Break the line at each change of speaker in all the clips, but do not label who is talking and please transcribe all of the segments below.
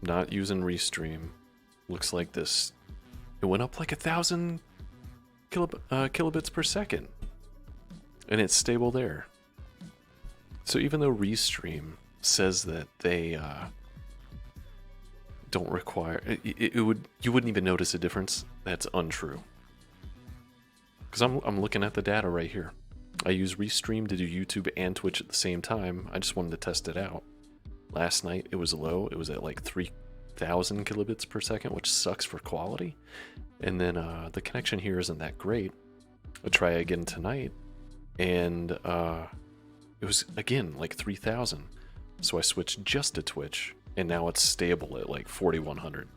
not using Restream. Looks like this. It went up like 1,000 kilobits per second. And it's stable there. So even though Restream says that they don't require... you wouldn't even notice a difference. That's untrue. Because I'm looking at the data right here. I use Restream to do YouTube and Twitch at the same time. I just wanted to test it out. Last night it was low. It was at like 3,000 kilobits per second, which sucks for quality. And then the connection here isn't that great. I'll try again tonight. And it was, again, like 3,000. So I switched just to Twitch. And now it's stable at like 4,100.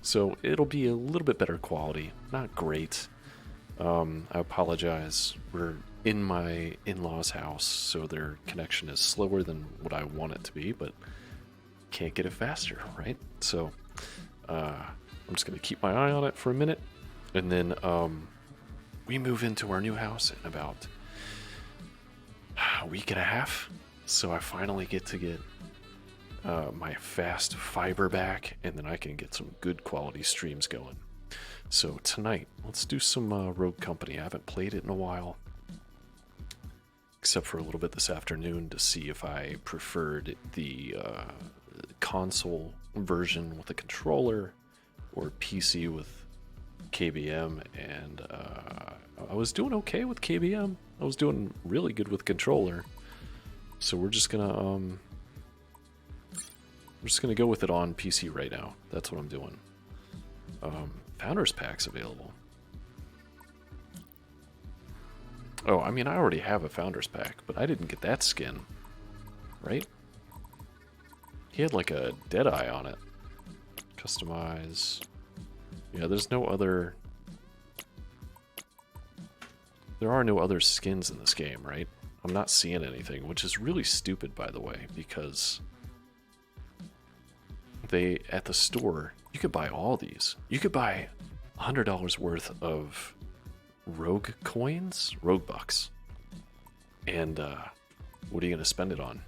So it'll be a little bit better quality. Not great. I apologize. We're in my in-laws' house, so their connection is slower than what I want it to be, but can't get it faster, right? So I'm just going to keep my eye on it for a minute, and then we move into our new house in about a week and a half, so I finally get to get my fast fiber back, and then I can get some good quality streams going. So tonight, let's do some Rogue Company. I haven't played it in a while, except for a little bit this afternoon to see if I preferred the console version with a controller or PC with KBM, and I was doing okay with KBM. I was doing really good with controller, so we're just gonna go with it on PC right now. That's what I'm doing. Founders Pack's available. Oh, I mean, I already have a Founders Pack, but I didn't get that skin, right? He had like a Deadeye on it. Customize. Yeah, there's no other... There are no other skins in this game, right? I'm not seeing anything, which is really stupid, by the way, because they, at the store, you could buy all these. You could buy $100 worth of Rogue coins, Rogue bucks. And what are you going to spend it on?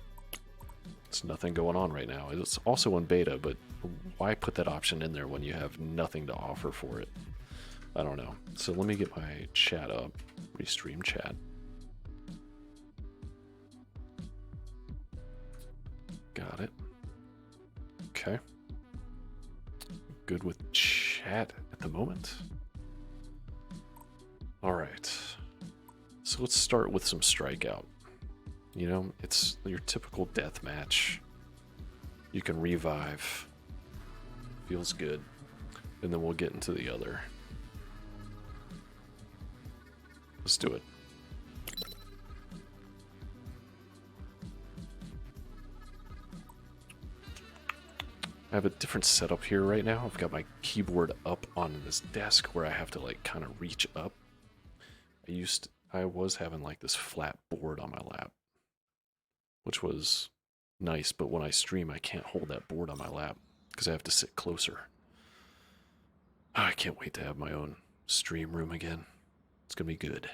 There's nothing going on right now. It's also in beta, but why put that option in there when you have nothing to offer for it? I don't know. So let me get my chat up. Restream chat. Got it. Okay. Good with chat at the moment. Alright. So let's start with some strikeout. You know, it's your typical death match. You can revive. Feels good. And then we'll get into the other. Let's do it. I have a different setup here right now. I've got my keyboard up on this desk where I have to like kind of reach up. I was having like this flat board on my lap, which was nice, but when I stream I can't hold that board on my lap because I have to sit closer. I can't wait to have my own stream room again. It's gonna be good.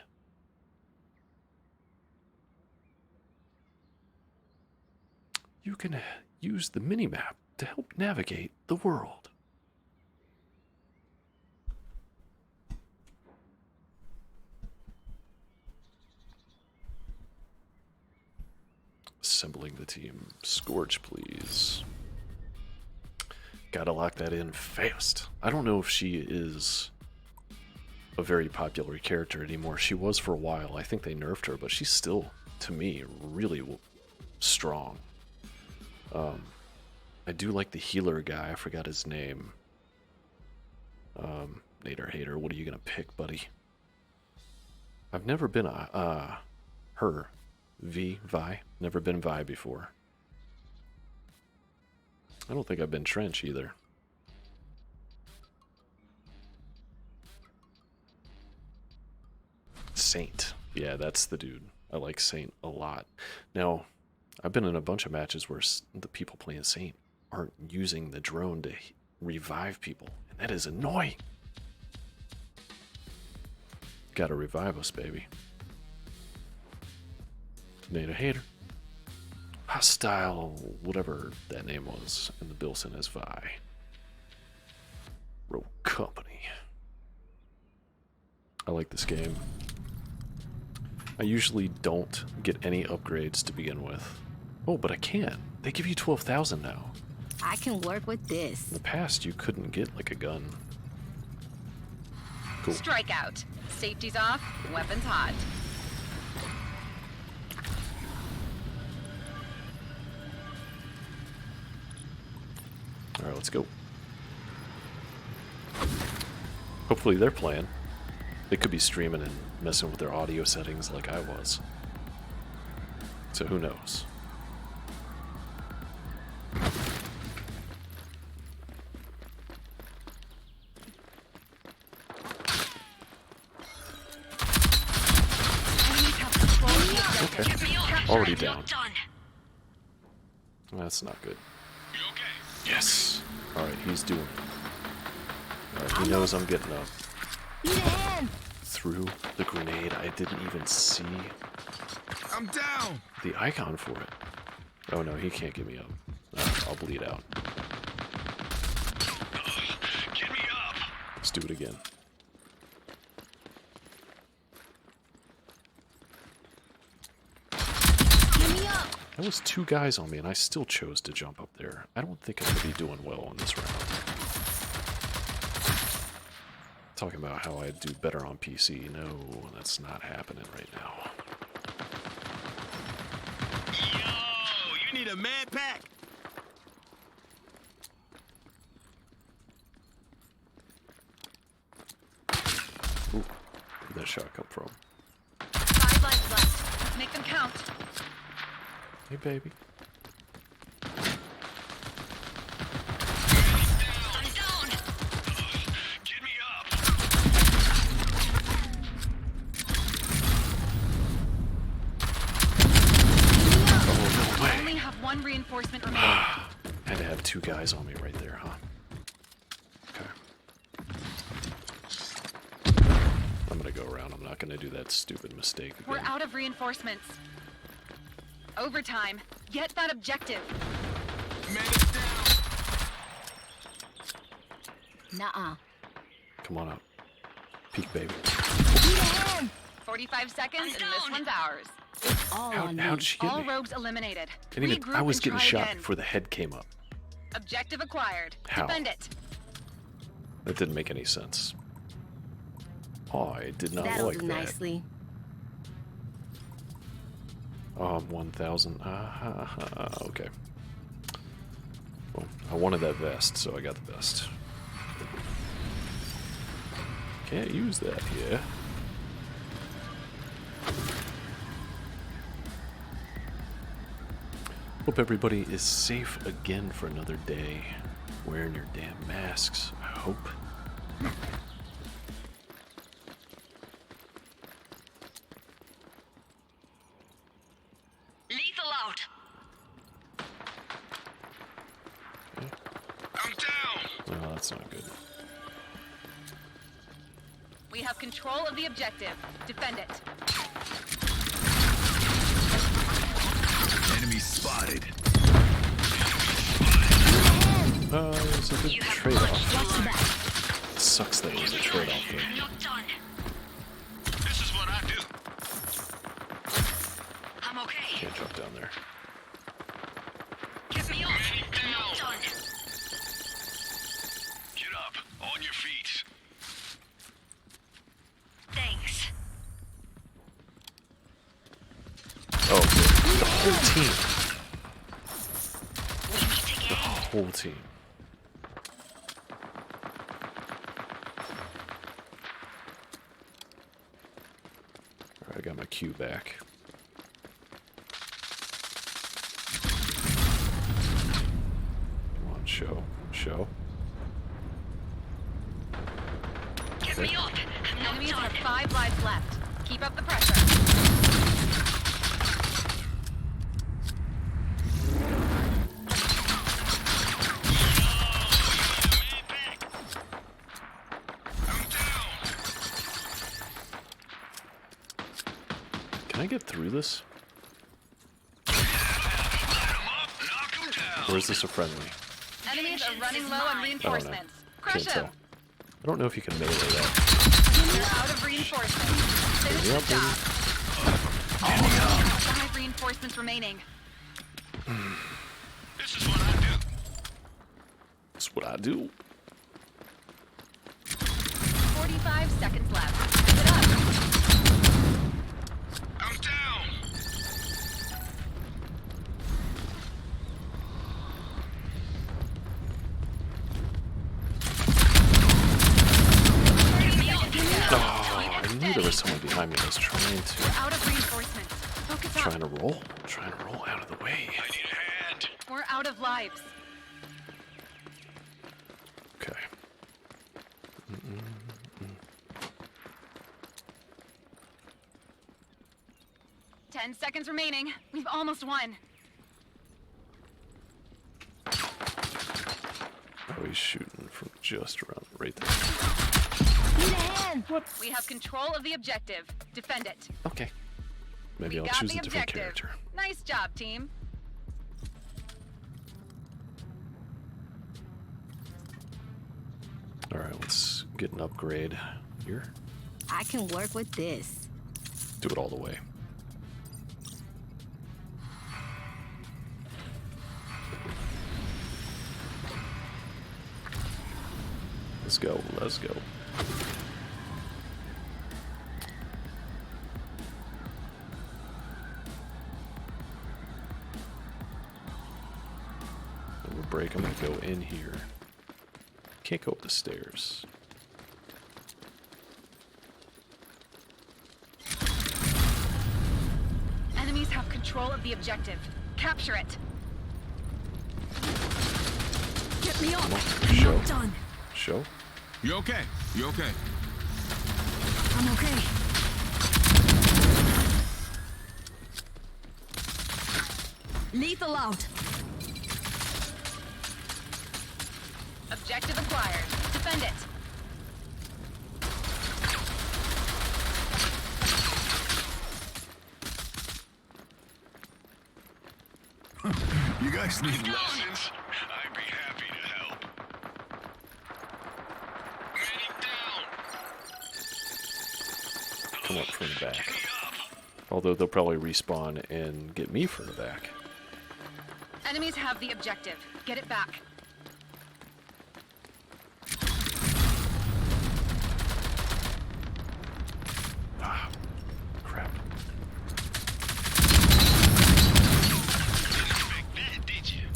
You can use the mini-map to help navigate the world. Assembling the team. Scorch, please. Gotta lock that in fast. I don't know if she is a very popular character anymore. She was for a while. I think they nerfed her, but she's still, to me, really strong. I do like the healer guy. I forgot his name. Nader Hater, what are you gonna pick, buddy? I've never been a her. Vi. Never been Vi before. I don't think I've been Trench either. Saint. Yeah, that's the dude. I like Saint a lot. Now, I've been in a bunch of matches where the people playing Saint aren't using the drone to revive people, and that is annoying. Gotta revive us, baby. Nader Hater. Hostile, whatever that name was, in the Bilson as Vi. Rogue Company. I like this game. I usually don't get any upgrades to begin with. Oh, but I can. They give you 12,000 now.
I can work with this.
In the past, you couldn't get like a gun. Cool.
Strikeout. Safety's off, weapons hot.
Alright, let's go. Hopefully they're playing. They could be streaming and messing with their audio settings like I was. So who knows? Okay. Already down. That's not good. Yes. Alright, he's doing it. Alright, he knows I'm getting up.
Need a hand.
Through the grenade, I didn't even see
I'm down.
the icon for it. Oh no, he can't get me up. I'll bleed out.
Get me up.
Let's do it again.
Get me up.
There was 2 guys on me and I still chose to jump up there. I don't think I'm going to be doing well on this round. Talking about how I do better on PC. No, that's not happening right now.
Yo, you need a med pack.
Ooh, where'd that shot come from?
5 lives left. Make them count.
Hey, baby.
I'm down.
Get me up.
Oh, no way.
Only have 1 reinforcement remaining.
Had to have 2 guys on me right there, huh? Okay. I'm gonna go around. I'm not gonna do that stupid mistake again.
We're out of reinforcements. Overtime. Get that objective.
Man is down.
Nuh-uh.
Come on up. Peek, baby.
Need a hand.
45 seconds, and this one's ours.
It's all on me.
How'd she get
All
me?
rogues eliminated.
And even,
Regroup
I was
and
getting
try
shot
again.
before the head came up.
Objective acquired.
How?
Defend it.
That didn't make any sense. Oh, I did not
That'll
like
do
that.
nicely.
Oh, I'm 1,000. Okay. Well, I wanted that vest, so I got the vest. Can't use that here. Hope everybody is safe again for another day. Wearing your damn masks, I hope.
Lethal out.
I'm down.
No, that's not good.
We have control of the objective. Defend it.
Enemy spotted.
It's a good trade-off.
Watch the back.
It sucks that it was a trade-off thing.
Not done.
This is what I do.
I'm okay.
Can't jump down there.
Get me off. Not done.
Get up. On your feet.
Thanks.
Oh, good. The whole team.
We need to
The
get.
whole team. Alright, I got my Q back. Come on, show. Show.
Get
Okay.
me up. Enemies have 5 lives left. Keep up the pressure.
I'm down.
Can I get through this? Or is this a friendly?
Enemies are running low on
I don't know.
reinforcements. Crush
Can't
them.
tell. I don't know if you can melee that.
They're out of reinforcements. Finish
Yep,
the job. 5 reinforcements remaining.
This is what I do.
That's what I do.
45 seconds left. Keep it up.
I'm down.
Oh, I knew there was someone behind me. I was trying to.
We're out of reinforcements. Focus up.
Trying to roll. Trying to roll out of the way.
I need a hand.
We're out of lives.
Okay.
10 seconds remaining. We've almost won.
Oh, he's shooting from just around right there.
Need a hand.
We have control of the objective. Defend it.
Okay. Maybe
We
I'll
got
choose
the
a different
objective.
character.
Nice job, team.
Alright, let's get an upgrade here.
I can work with this.
Do it all the way. Let's go, let's go. And we'll break, I'm gonna go in here. Can't go up the stairs.
Enemies have control of the objective. Capture it.
Get me
Come on,
up.
show.
I'm not done.
Show?
You okay? You okay?
I'm okay. Lethal out.
Objective acquired. Defend it.
You guys need lessons.
Lessons? I'd be happy to help. Medic down.
Come up from the back.
Get me up.
Although they'll probably respawn and get me from the back.
Enemies have the objective. Get it back.
Ah, crap.
Didn't expect that, did you?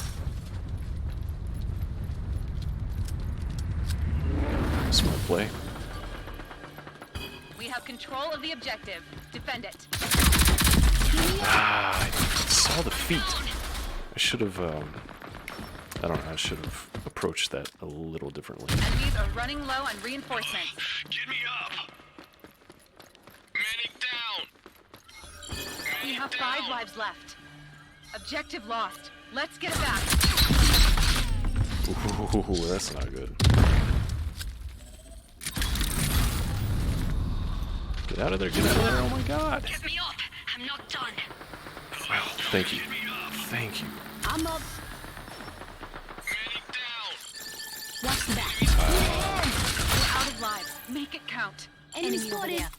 Smart play.
We have control of the objective. Defend it.
Ah, I saw the feet. I should have, I don't know, I should have approached that a little differently.
Enemies are running low on reinforcements.
Get me up. Medic down.
We have
Medic
5
down.
lives left. Objective lost. Let's get it back.
Ooh, that's not good. Get out of there, get out of there, oh my god.
Get me up. I'm not done.
Wow, thank you. Thank you.
I'm up.
Medic down.
Watch the back.
We're out of lives. Make it count.
Enemy
over
spotted.
there.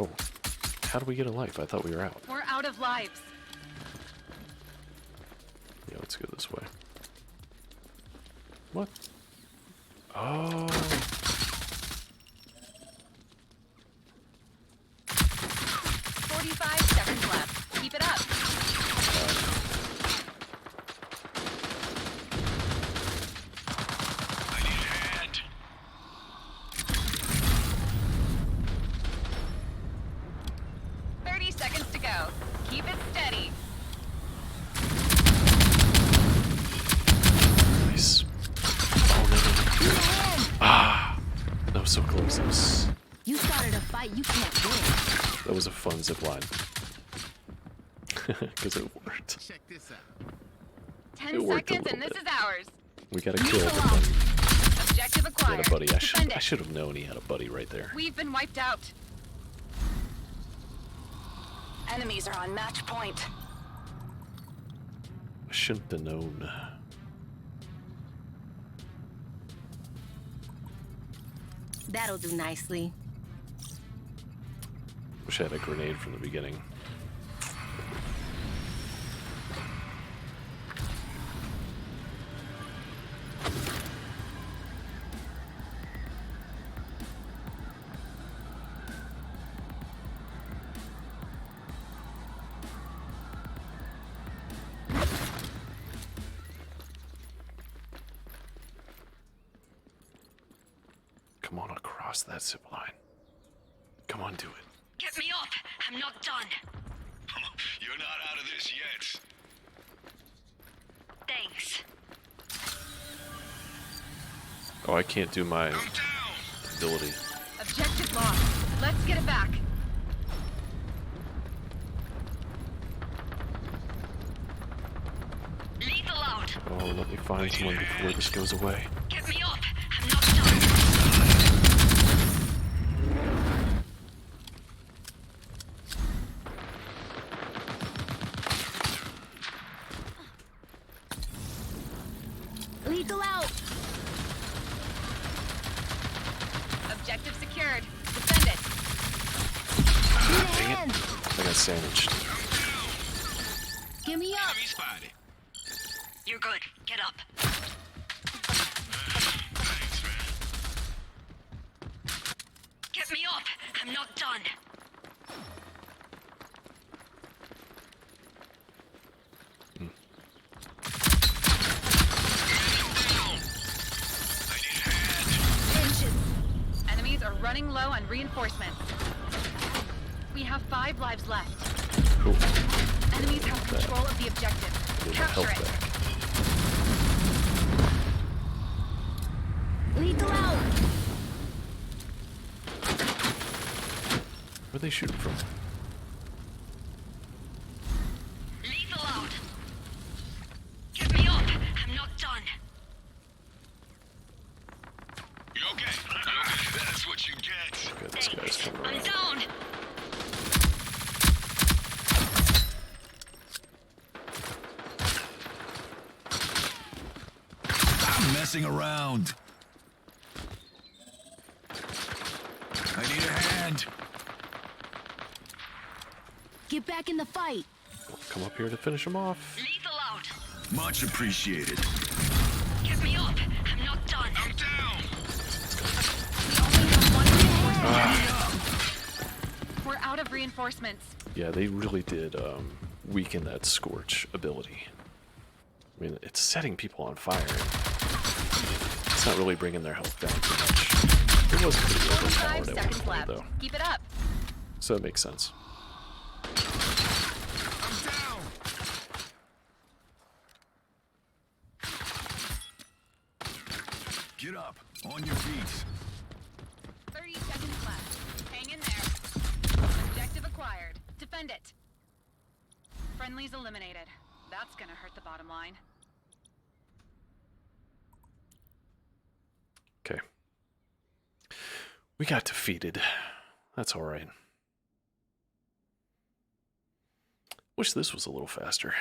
Oh, how do we get a life? I thought we were out.
We're out of lives.
Yeah, let's go this way. What? Oh.
45 seconds left. Keep it up.
I need a hand.
30 seconds to go. Keep it steady.
Nice. Oh, no. Ah. That was so close.
You started a fight you can't win.
That was a fun zip line. Because it worked.
Check this out.
10
It worked a
seconds and
little
this
bit.
is ours.
We got a kill, but then
Objective
he
acquired.
had a buddy. I
Defend it.
should have known he had a buddy right there.
We've been wiped out. Enemies are on match point.
I shouldn't have known.
That'll do nicely.
Wish I had a grenade from the beginning. Come on across that zip line. Come on, do it.
Get me up! I'm not done.
You're not out of this yet.
Thanks.
Oh, I can't do my
I'm down.
ability.
Objective lost. Let's get it back. Lethal out.
Oh, let me find someone before this goes away.
Get me up! I'm not done.
Lethal out.
Objective secured. Defend it.
Dang it. I got sandwiched.
Give me up.
Enemy spotted.
You're good. Get up.
Thanks, man.
Get me up! I'm not done.
I need a hand.
Inches.
Enemies are running low on reinforcements. We have 5 lives left.
Cool.
Enemies have control of the objective.
Get my
Capture
health
it.
back.
Lethal out.
Where are they shooting from?
Lethal out. Get me up! I'm not done.
You okay? You okay? That's what you get.
Okay, this guy's coming
I'm
around.
down.
Stop messing around. I need a hand.
Get back in the fight.
Come up here to finish him off.
Lethal out.
Much appreciated.
Get me up! I'm not done.
I'm down.
We only have one reinforcement. We're out of reinforcements.
Yeah, they really did weaken that Scorch ability. I mean, it's setting people on fire. It's not really bringing their health down too much. It was pretty
5
overpowered at one
seconds
point,
left.
though.
Keep it up.
So it makes sense.
I'm down. Get up. On your feet.
30 seconds left. Hang in there. Objective acquired. Defend it. Friendlies eliminated. That's gonna hurt the bottom line.
Okay. We got defeated. That's alright. Wish this was a little faster.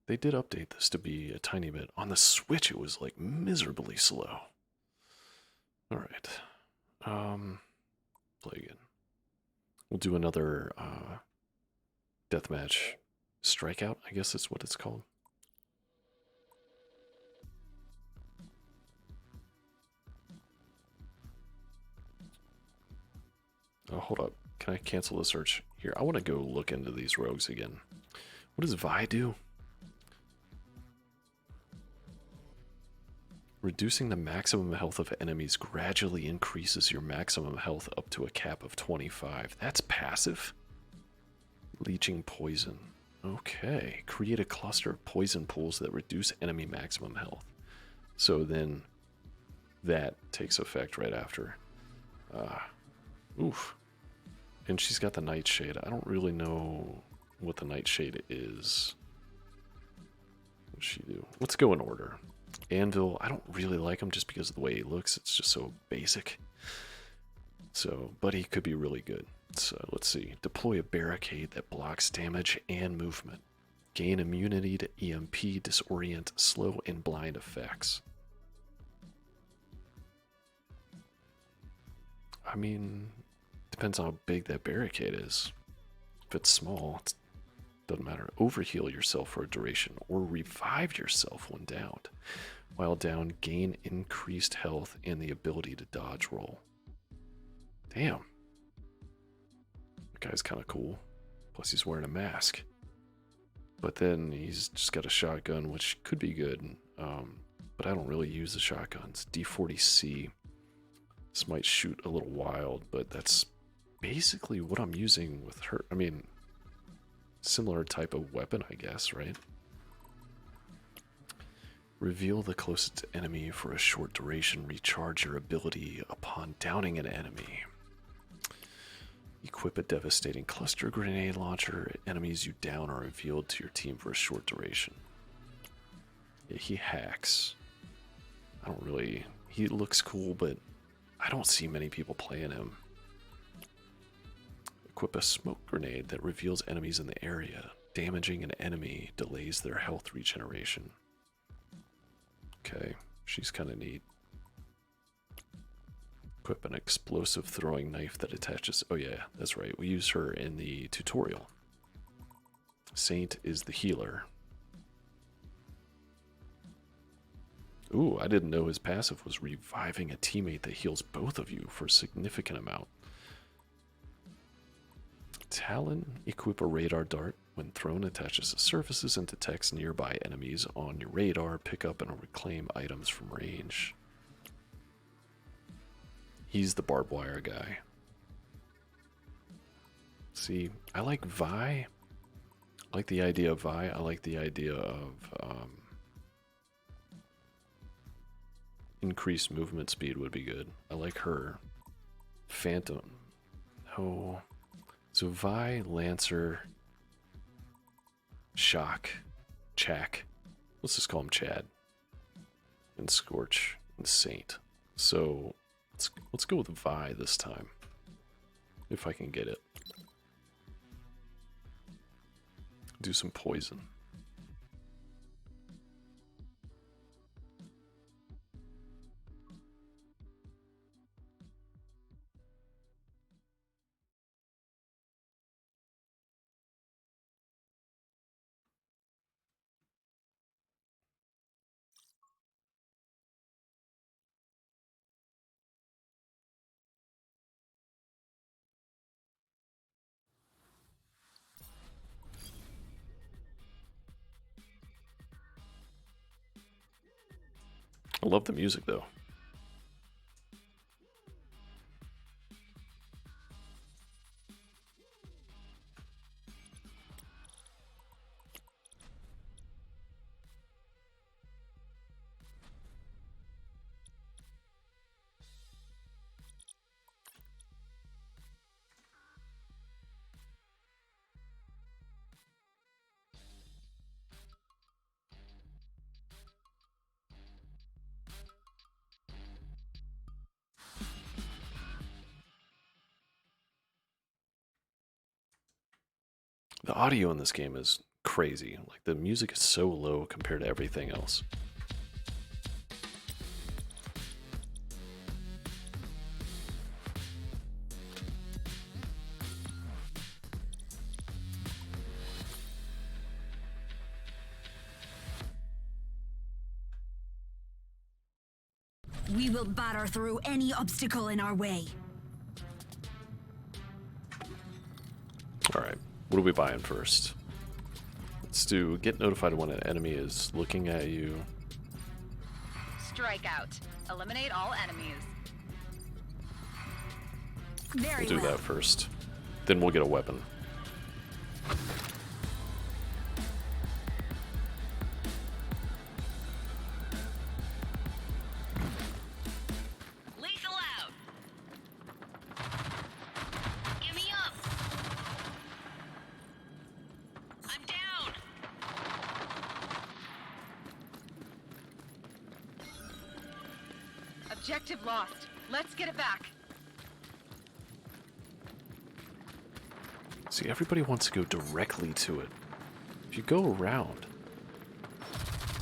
They did update this to be a tiny bit. On the Switch, it was like miserably slow. Alright. Play again. We'll do another deathmatch strikeout, I guess that's what it's called. Oh, hold up. Can I cancel the search? Here, I want to go look into these rogues again. What does Vi do? Reducing the maximum health of enemies gradually increases your maximum health up to a cap of 25. That's passive? Leeching poison. Okay. Create a cluster of poison pools that reduce enemy maximum health. So then that takes effect right after. Oof. And she's got the Nightshade. I don't really know what the Nightshade is. What does she do? Let's go in order. Anvil, I don't really like him just because of the way he looks. It's just so basic. So, but he could be really good. So let's see. Deploy a barricade that blocks damage and movement. Gain immunity to EMP, disorient, slow, and blind effects. I mean, depends on how big that barricade is. If it's small, it doesn't matter. Overheal yourself for a duration, or revive yourself when downed. While down, gain increased health and the ability to dodge roll. Damn. That guy's kind of cool. Plus he's wearing a mask. But then he's just got a shotgun, which could be good. But I don't really use the shotguns. D40C. This might shoot a little wild, but that's basically what I'm using with her. I mean, similar type of weapon, I guess, right? Reveal the closest enemy for a short duration. Recharge your ability upon downing an enemy. Equip a devastating cluster grenade launcher. Enemies you down are revealed to your team for a short duration. Yeah, he hacks. I don't really... He looks cool, but I don't see many people playing him. Equip a smoke grenade that reveals enemies in the area. Damaging an enemy delays their health regeneration. Okay, she's kind of neat. Equip an explosive throwing knife that attaches... Oh yeah, that's right. We use her in the tutorial. Saint is the healer. Ooh, I didn't know his passive was reviving a teammate that heals both of you for a significant amount. Talon, equip a radar dart. When thrown, attaches to surfaces and detects nearby enemies on your radar. Pick up and reclaim items from range. He's the barbed wire guy. See, I like Vi. I like the idea of Vi. I like the idea of increased movement speed would be good. I like her. Phantom. No. So Vi, Lancer, Shock, Chak. Let's just call him Chad. And Scorch and Saint. So let's go with Vi this time. If I can get it. Do some poison. I love the music though. The audio in this game is crazy. Like, the music is so low compared to everything else.
We will batter through any obstacle in our way.
Alright, what are we buying first? Let's do get notified when an enemy is looking at you.
Strike out. Eliminate all enemies.
Very
We'll do
well.
that first. Then we'll get a weapon.
Lethal out. Give me up. I'm down. Objective lost. Let's get it back.
See, everybody wants to go directly to it. If you go around,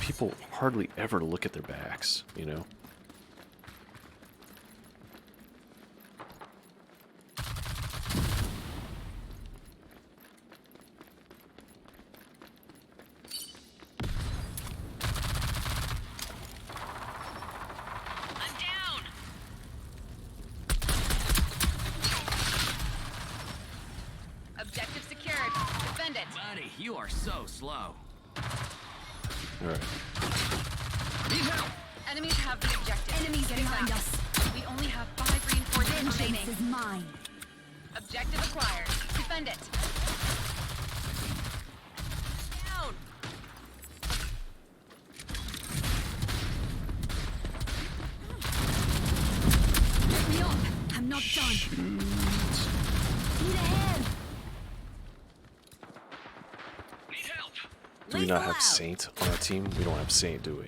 people hardly ever look at their backs, you know?
I'm down. Objective secured. Defend it.
Buddy, you are so slow.
Alright.
Need help!
Enemies have the objective.
Enemies
Getting
behind
back.
us.
We only have 5 reinforcements remaining.
Vengeance is mine.
Objective acquired. Defend it. Down.
Let me up. I'm not done. Need a hand.
Need help!
Do we not
Lethal
have
out.
Saint on our team? We don't have Saint, do we?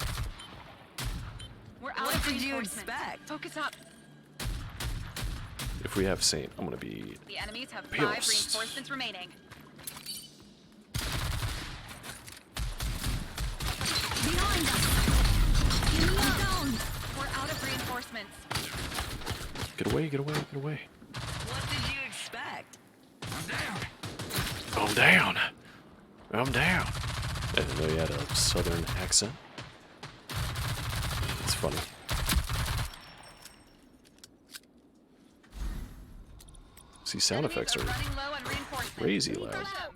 We're out
What
of
did you
reinforcements.
expect?
Focus up.
If we have Saint, I'm gonna be...
The enemies have 5
Pissed.
reinforcements remaining.
Behind us. Give me a down.
We're out of reinforcements.
Get away, get away, get away.
What did you expect?
I'm down!
I'm down. I'm down. I didn't know you had a southern accent. It's funny. See, sound
Enemies
effects are
running low on reinforcements.
crazy loud.
Crush them.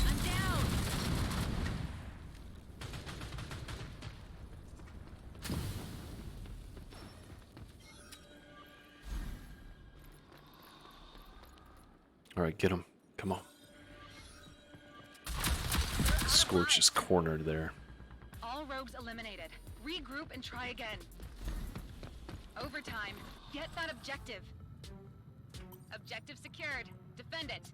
I'm down.
Alright, get him. Come on. Scorch is cornered there.
All rogues eliminated. Regroup and try again. Overtime. Get that objective. Objective secured. Defend it.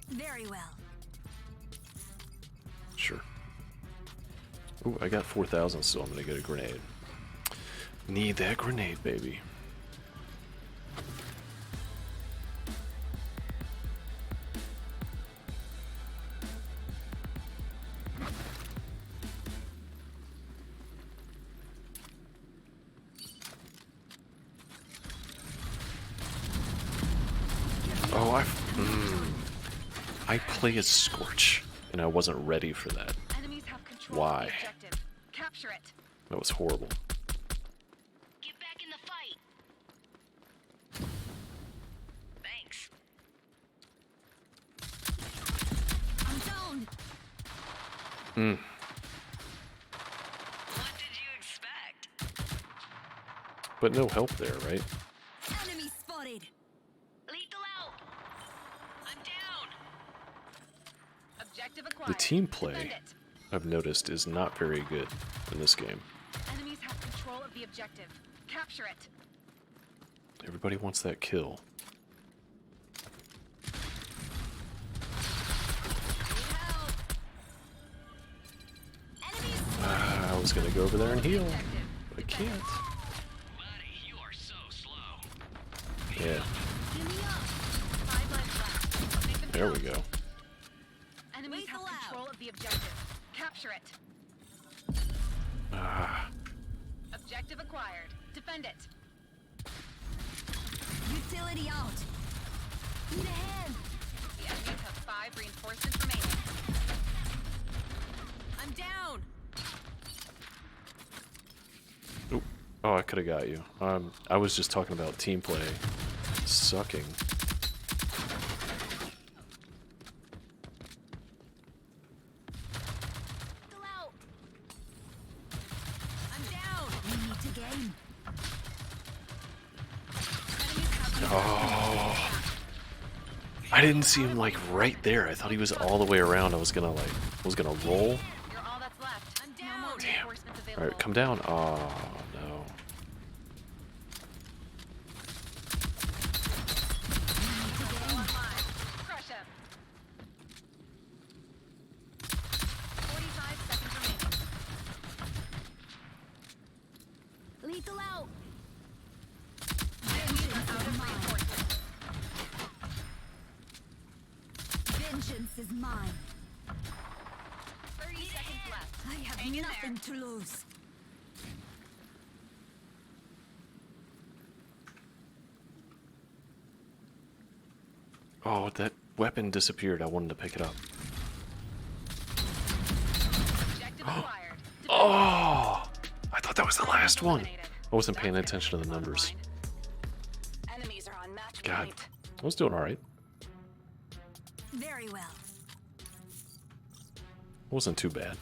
Very well.
Sure. Ooh, I got 4,000, so I'm gonna get a grenade. Need that grenade, baby. Oh, I play as Scorch, and I wasn't ready for that.
Enemies have control
Why?
of the objective. Capture it.
That was horrible.
Get back in the fight.
Thanks.
I'm down.
What did you expect?
But no help there, right?
Enemy spotted.
Lethal out. I'm down. Objective acquired.
The team play,
Defend it.
I've noticed, is not very good in this game.
Enemies have control of the objective. Capture it.
Everybody wants that kill.
Need help.
Enemies.
I was gonna go over there and heal,
Objective.
but I can't.
Buddy, you are so slow.
Yeah,
Give me up.
5 lives left. Make them
there we
count.
go.
Enemies have
Lethal out.
control of the objective. Capture it.
Ah,
Objective acquired. Defend it.
Utility out. Need a hand.
The enemies have 5 reinforcements remaining. I'm down.
oop. Oh, I could have got you. I was just talking about team play sucking.
Still out.
I'm down.
We need to gain.
Enemies have
Oh, I didn't see him like right there. I thought he was all the way around. I was gonna roll.
You're all that's left. I'm down. No more reinforcements available.
All right, come down. Oh no.
Online. Crush him. 45 seconds remaining.
Lethal out.
Enemies are out of
Vengeance is mine.
30 seconds left.
I have
Hang in
nothing to lose.
Oh, that weapon disappeared. I wanted to pick it up.
Objective acquired.
Oh! I thought that was the last one.
Eliminated.
I wasn't paying
That's gonna
attention to
keep
the
us on
numbers.
line. Enemies are on match
God,
point.
I was doing alright.
Very well.
Wasn't too bad.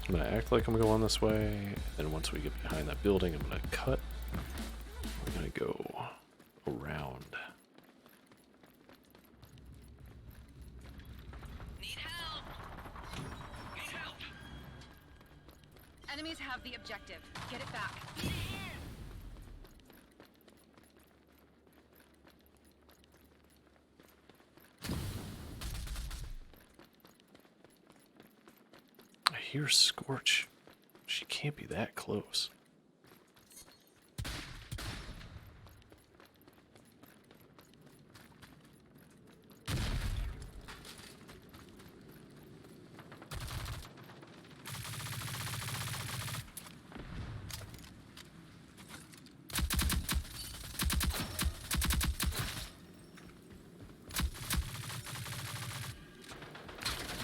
I'm gonna act like I'm going this way, and once we get behind that building, I'm gonna cut. We're gonna go around.
Need help.
Need help.
Enemies have the objective. Get it back.
I hear Scorch. She can't be that close.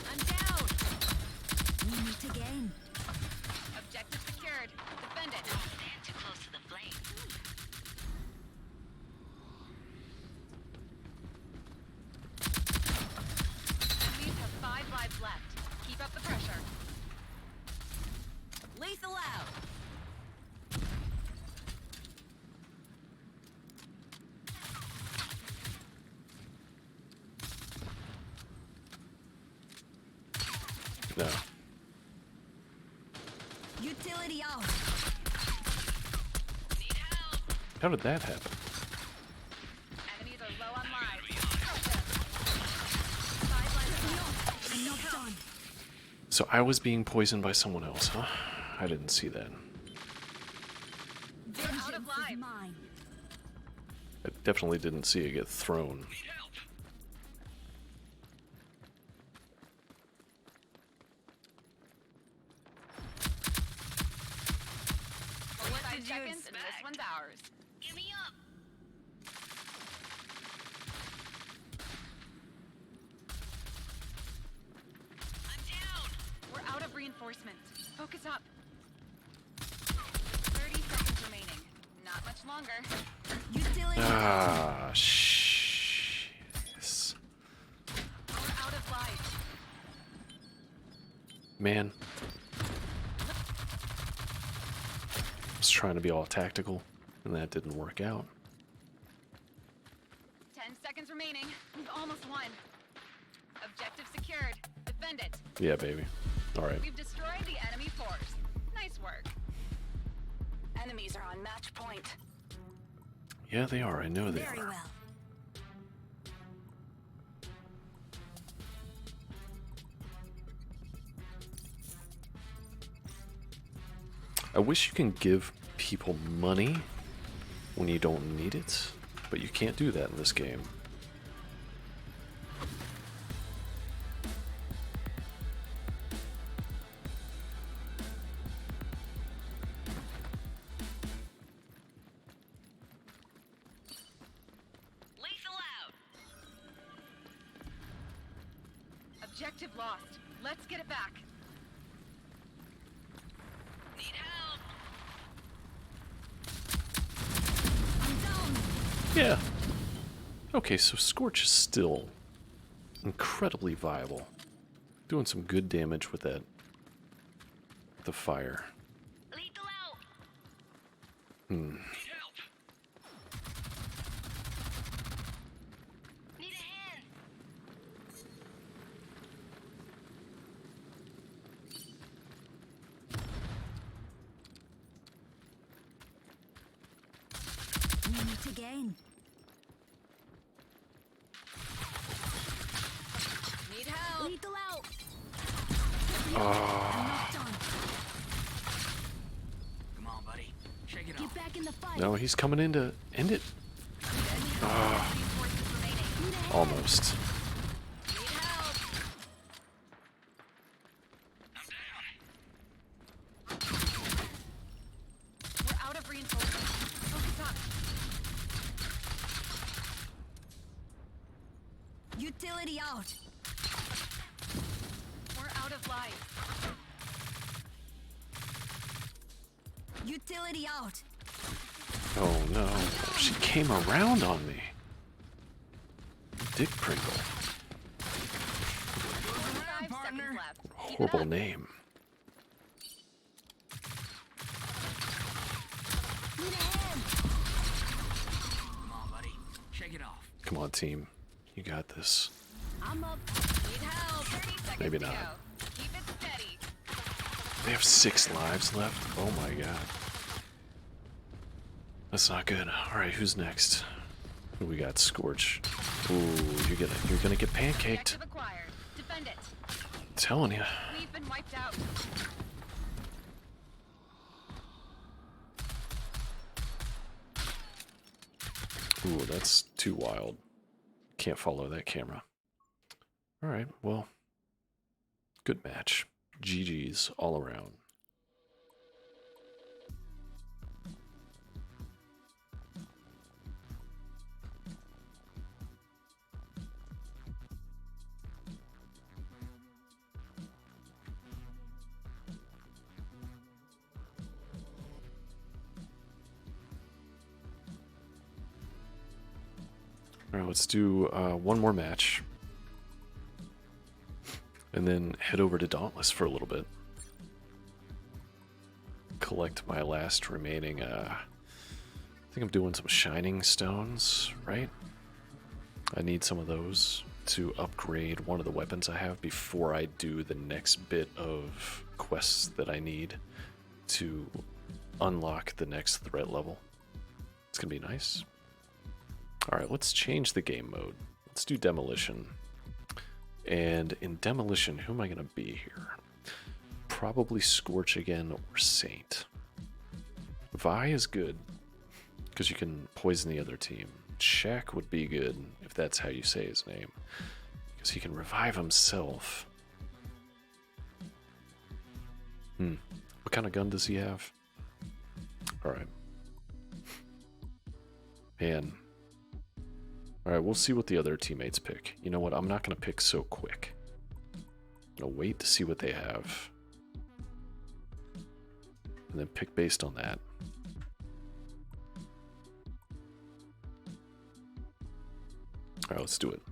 I'm down.
We meet again.
Objective secured. Defend it.
Stand too close to the flame.
Enemies have 5 lives left. Keep up the pressure.
Lethal out.
No.
Utility out.
Need help.
How did that happen?
Enemies are low on lives. Help them. 5 lives left.
I'm not done.
So I was being poisoned by someone else, huh? I didn't see that.
Vengeance
out of
is
life.
mine.
I definitely didn't see it get thrown.
Need help.
What
5
did you
seconds and this
expect?
one's ours.
Give me up. I'm down.
We're out of reinforcements. Focus up. 30 seconds remaining. Not much longer.
Utility
Ah, shit.
We're out of lives.
Man. I was trying to be all tactical, and that didn't work out.
10 seconds remaining. We've almost won. Objective secured. Defend it.
Yeah, baby. Alright.
We've destroyed the enemy force. Nice work. Enemies are on match point.
Yeah, they are. I know they
very
are.
well.
I wish you can give people money when you don't need it, but you can't do that in this game.
Lethal out.
Objective lost. Let's get it back.
Need help.
I'm down.
Yeah. Okay, so Scorch is still incredibly viable. Doing some good damage with that. The fire.
Lethal out.
Need help.
Need a hand.
We meet again. Lethal out. I'm not done.
Come on, buddy. Shake it
Get
off.
back in the fight.
No, he's coming in to end it.
Reinforcements remaining.
Need a head.
Almost.
Need help.
I'm down.
We're out of reinforcements. Focus up.
Utility out.
We're out of life.
Utility out.
Oh no. She came around on me. Dick Pringle.
5
partner.
seconds left. Keep it
Horrible
up.
name.
Need a hand.
Come on, buddy. Shake it off.
Come on, team. You got this.
I'm up.
Need help. 30 seconds
Maybe
to
not.
go. Keep it steady.
They have 6 lives left. Oh my god. That's not good. Alright, who's next? We got Scorch. Ooh, you're gonna get pancaked.
Objective acquired. Defend it.
Telling you.
We've been wiped out.
Ooh, that's too wild. Can't follow that camera. Alright, well. Good match. GG's all around. Alright, let's do one more match. And then head over to Dauntless for a little bit. Collect my last remaining, I think I'm doing some shining stones, right? I need some of those to upgrade one of the weapons I have before I do the next bit of quests that I need to unlock the next threat level. It's gonna be nice. Alright, let's change the game mode. Let's do Demolition. And in Demolition, who am I going to be here? Probably Scorch again or Saint. Vi is good, because you can poison the other team. Shaq would be good, if that's how you say his name, because he can revive himself. What kind of gun does he have? Alright. Man. Alright, we'll see what the other teammates pick. You know what? I'm not going to pick so quick. I'm going to wait to see what they have. And then pick based on that. Alright, let's do it.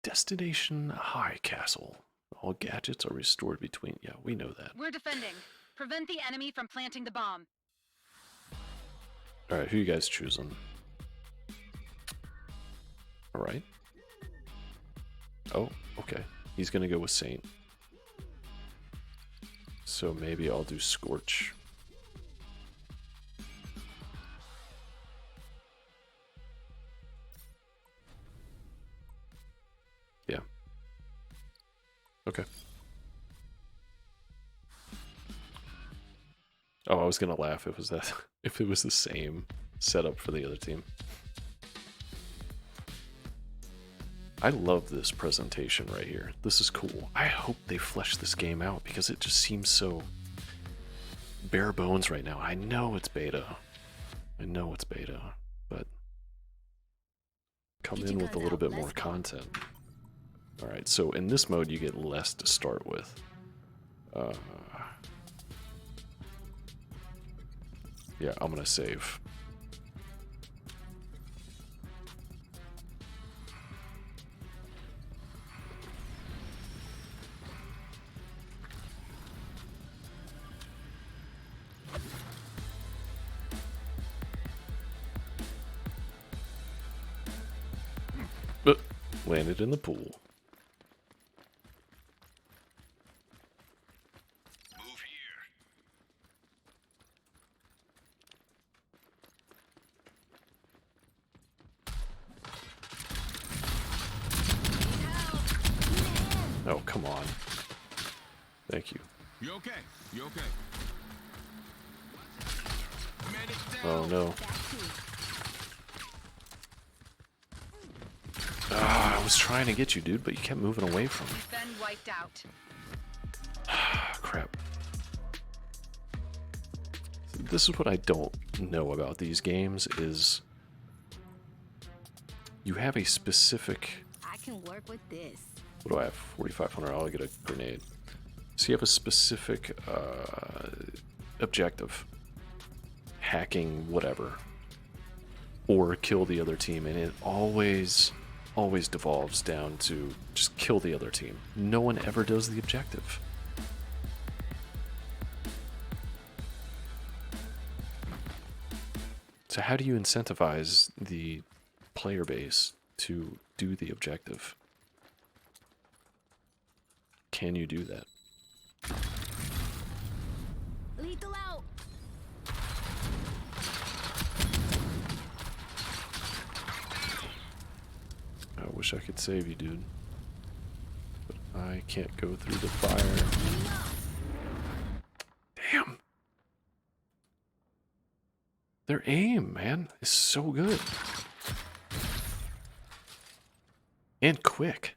Destination High Castle. All gadgets are restored between... Yeah, we know that.
We're defending. Prevent the enemy from planting the bomb.
Alright, who you guys choosing? Alright. Oh, okay. He's gonna go with Saint. So maybe I'll do Scorch. Yeah. Okay. Oh, I was gonna laugh if it was that if it was the same setup for the other team. I love this presentation right here. This is cool. I hope they flesh this game out because it just seems so bare bones right now. I know it's beta. I know it's beta, but come in with a little bit more content. Alright, so in this mode you get less to start with. Yeah, I'm gonna save. Landed in the pool. Oh, come on. Thank you.
You okay? You okay? Medic down.
Oh, no.
Back to it.
Ah, I was trying to get you, dude, but you kept moving away from me.
You've been wiped out.
Ah, crap. This is what I don't know about these games is you have a specific...
I can work with this.
What do I have? 4,500. I'll get a grenade. So you have a specific objective. Hacking whatever. Or kill the other team. And it always devolves down to just kill the other team. No one ever does the objective. So how do you incentivize the player base to do the objective? Can you do that?
Lethal out.
I wish I could save you, dude. But I can't go through the fire. Damn. Their aim, man, is so good. And quick.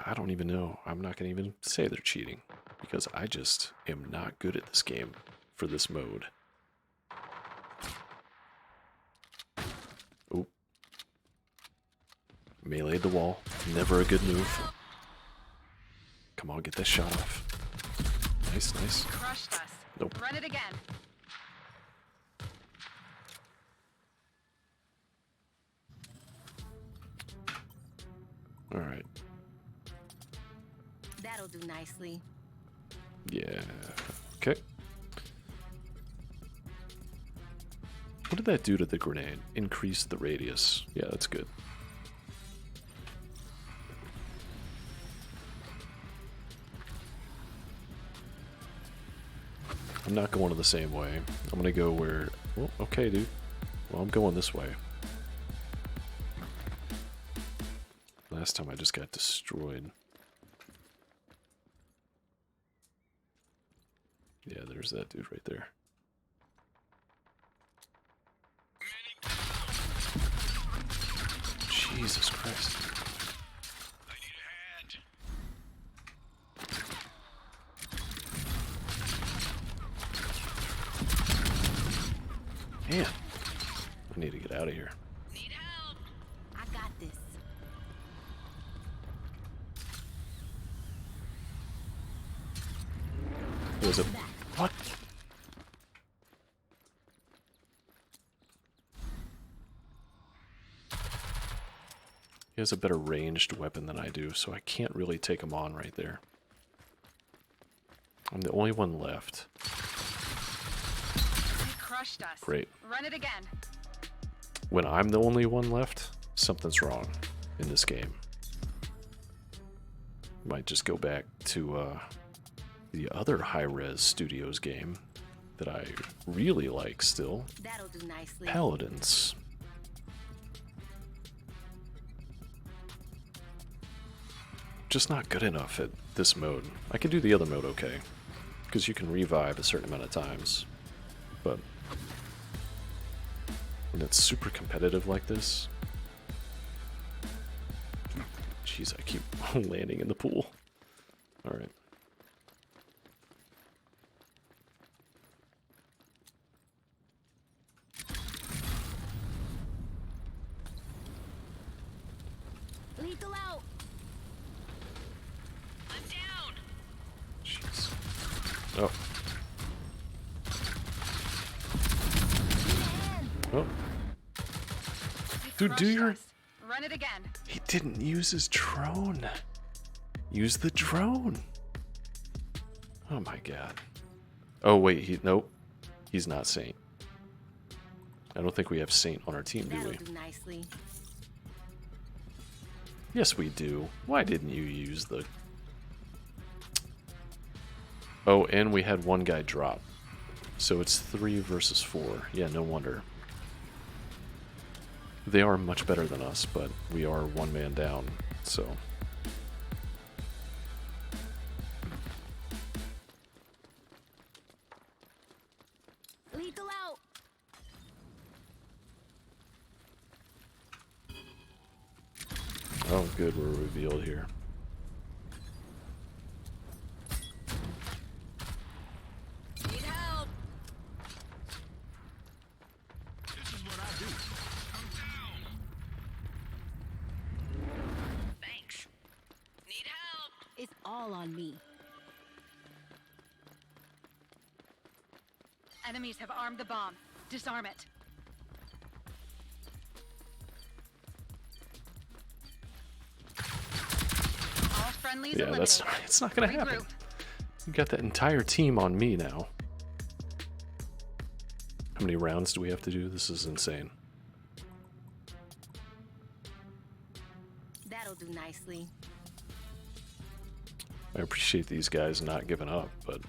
I don't even know. I'm not going to even say they're cheating. Because I just am not good at this game for this mode. Oop. Melee'd the wall. Never a good move. Come on, get that shot off. Nice, nice.
Crushed us.
Nope.
Run it again.
Alright.
That'll do nicely.
Yeah. Okay. What did that do to the grenade? Increase the radius. Yeah, that's good. I'm not going the same way. I'm gonna go where... Well, okay, dude. Well, I'm going this way. Last time I just got destroyed. Yeah, there's that dude right there. Jesus Christ.
I need a hand.
Man, I need to get out of here.
Need help.
I got this.
Was it... What? He has a better ranged weapon than I do, so I can't really take him on right there. I'm the only one left.
They crushed us.
Great.
Run it again.
When I'm the only one left, something's wrong in this game. Might just go back to the other high-res studios game that I really like still.
That'll do nicely.
Paladins. Just not good enough at this mode. I can do the other mode okay, because you can revive a certain amount of times, but when it's super competitive like this... Jeez, I keep landing in the pool. Alright.
Lethal out.
I'm down.
Jeez. Oh. Oh.
They
Dude, do
crushed
your...
us. Run it again.
He didn't use his drone. Use the drone. Oh my god. Oh wait, nope. He's not Saint. I don't think we have Saint on our team, do
That'll
we?
do nicely.
Yes, we do. Why didn't you use the... Oh, and we had one guy drop. So it's 3 versus 4. Yeah, no wonder. They are much better than us, but we are one man down, so... Oh, good, we're revealed here.
Need help.
This is what I do. I'm down.
Thanks. Need help.
It's all on me.
Enemies have armed the bomb. Disarm it. All friendlies
Yeah,
eliminated.
it's not gonna happen.
Regroup.
You got that entire team on me now. How many rounds do we have to do? This is insane.
That'll do nicely.
I appreciate these guys not giving up, but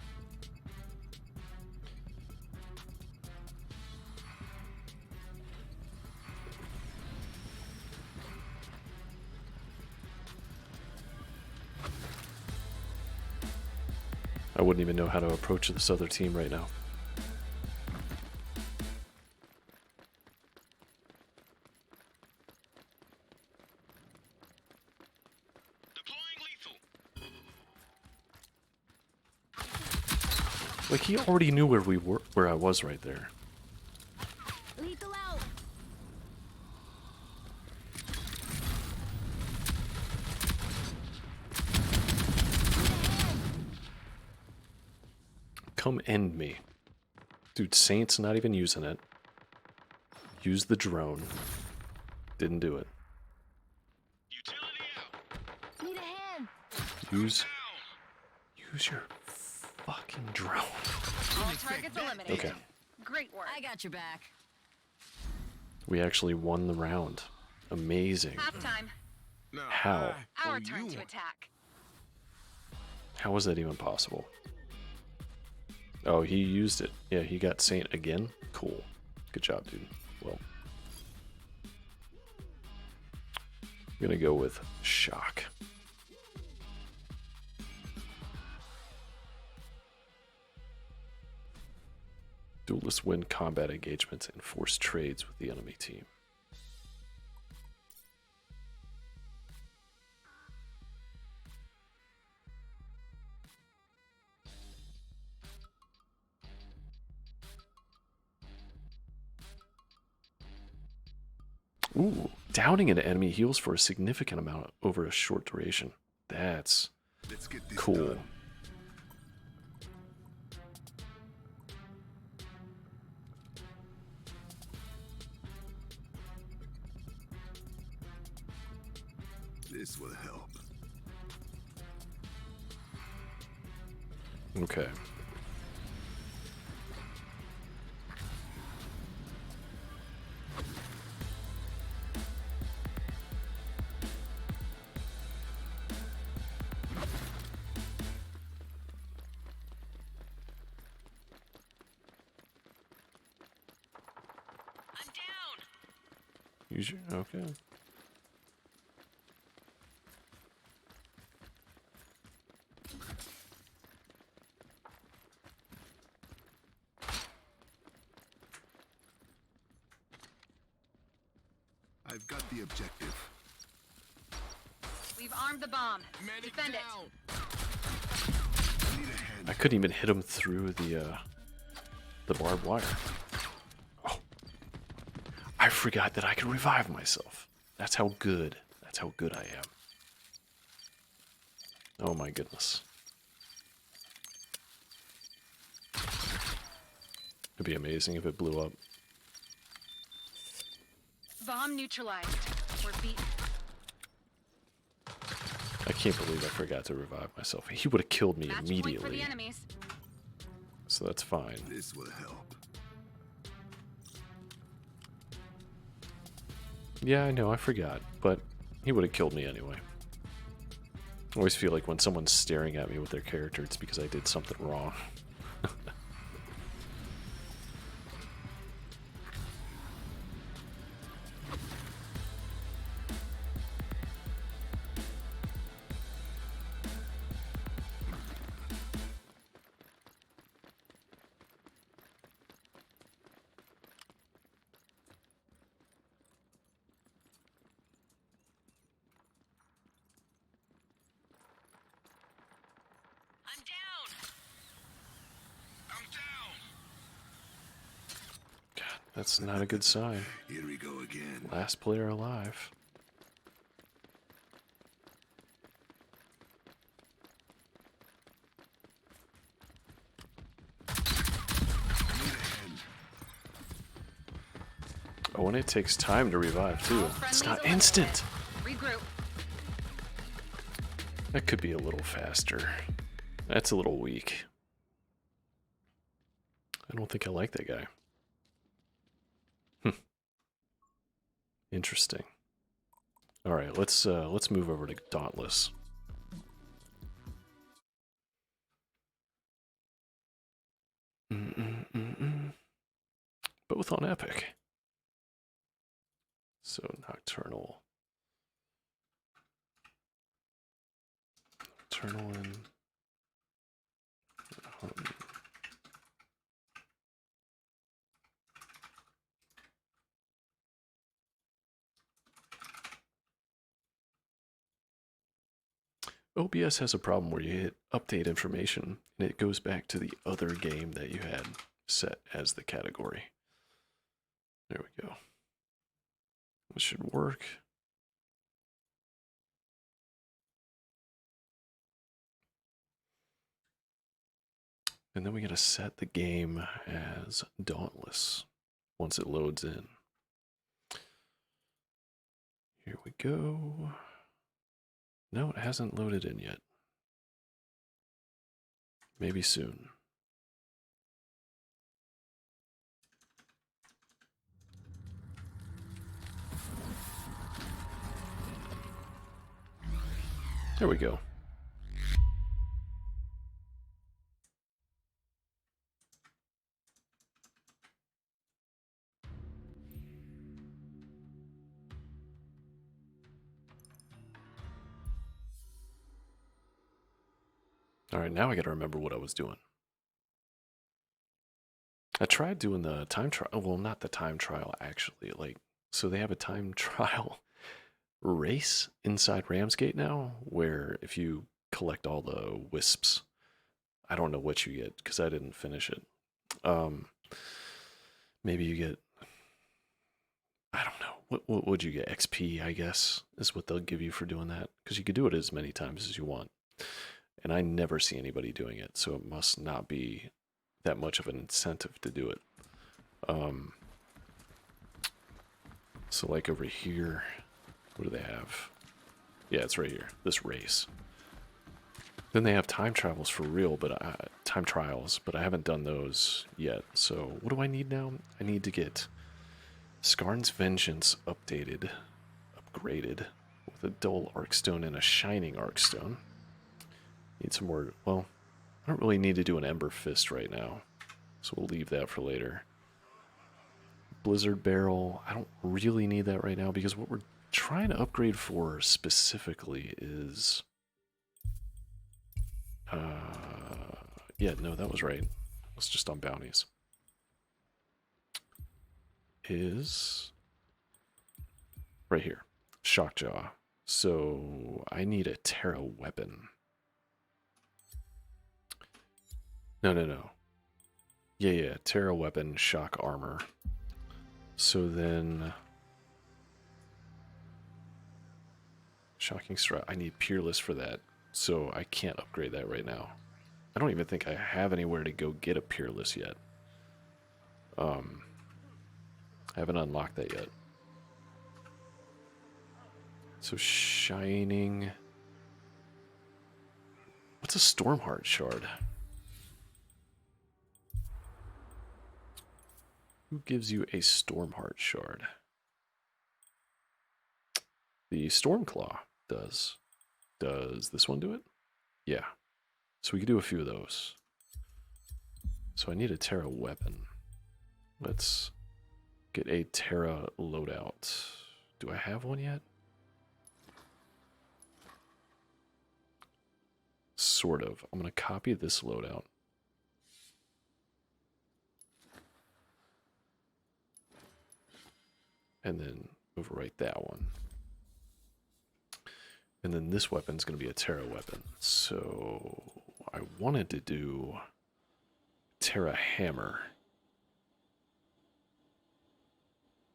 I wouldn't even know how to approach this other team right now.
Deploying lethal.
Like, he already knew where we were, where I was right there.
Lethal out.
Come end me. Dude, Saint's not even using it. Use the drone. Didn't do it.
Utility out.
Need a hand.
Use
Down.
your fucking drone.
All targets eliminated.
Okay.
Great work.
I got your back.
We actually won the round. Amazing.
Halftime.
Now,
How?
I
Our
owe
turn
you
to
one.
attack.
How was that even possible? Oh, he used it. Yeah, he got Saint again? Cool. Good job, dude. Well, I'm gonna go with Shock. Duelists win combat engagements and force trades with the enemy team. Ooh, downing an enemy heals for a significant amount over a short duration. That's
Let's get this
cool.
done. This will help.
Okay.
I'm down.
Use your, okay.
I've got the objective.
We've armed the bomb.
Medic
Defend it.
down. Need a hand.
I couldn't even hit him through the barbed wire. Oh. I forgot that I could revive myself. That's how good I am. Oh my goodness. It'd be amazing if it blew up.
Bomb neutralized. We're beaten.
I can't believe I forgot to revive myself. He would have killed me
Match point for
immediately.
the enemies.
So that's fine.
This will help.
Yeah, I know, I forgot. But he would have killed me anyway. I always feel like when someone's staring at me with their character, it's because I did something wrong. That's not a good sign.
Here we go again.
Last player alive. Oh, and it takes time to revive, too. It's not instant.
Regroup.
That could be a little faster. That's a little weak. I don't think I like that guy. Interesting. All right, let's move over to Dauntless. Both on Epic. So Nocturnalin. OBS has a problem where you hit update information and it goes back to the other game that you had set as the category. There we go. This should work. And then we gotta set the game as Dauntless once it loads in. Here we go. No, it hasn't loaded in yet. Maybe soon. There we go. All right, now I gotta remember what I was doing. I tried doing the time trial. Well, not the time trial, actually. So they have a time trial race inside Ramsgate now, where if you collect all the wisps, I don't know what you get because I didn't finish it. Maybe you get, I don't know, what would you get? XP, I guess, is what they'll give you for doing that, because you could do it as many times as you want. And I never see anybody doing it, so it must not be that much of an incentive to do it. So like over here, what do they have? Yeah, it's right here, this race. Then they have time travels for real, but time trials, but I haven't done those yet. So what do I need now? I need to get Skarn's Vengeance upgraded with a dull Arkstone and a shining Arkstone. Need some more, well, I don't really need to do an Ember Fist right now, so we'll leave that for later. Blizzard Barrel, I don't really need that right now because what we're trying to upgrade for specifically is... yeah, no, that was right. It's just on bounties. Is... right here. Shockjaw. So, I need a Terra weapon. No. Yeah, Terra weapon, shock armor. So then... Shocking strike. I need Peerless for that, so I can't upgrade that right now. I don't even think I have anywhere to go get a Peerless yet. I haven't unlocked that yet. So Shining... What's a Stormheart Shard? Who gives you a Stormheart Shard? The Stormclaw does. Does this one do it? Yeah. So we could do a few of those. So I need a Terra weapon. Let's get a Terra loadout. Do I have one yet? Sort of. I'm going to copy this loadout. And then overwrite that one. And then this weapon's going to be a Terra weapon. So I wanted to do Terra Hammer.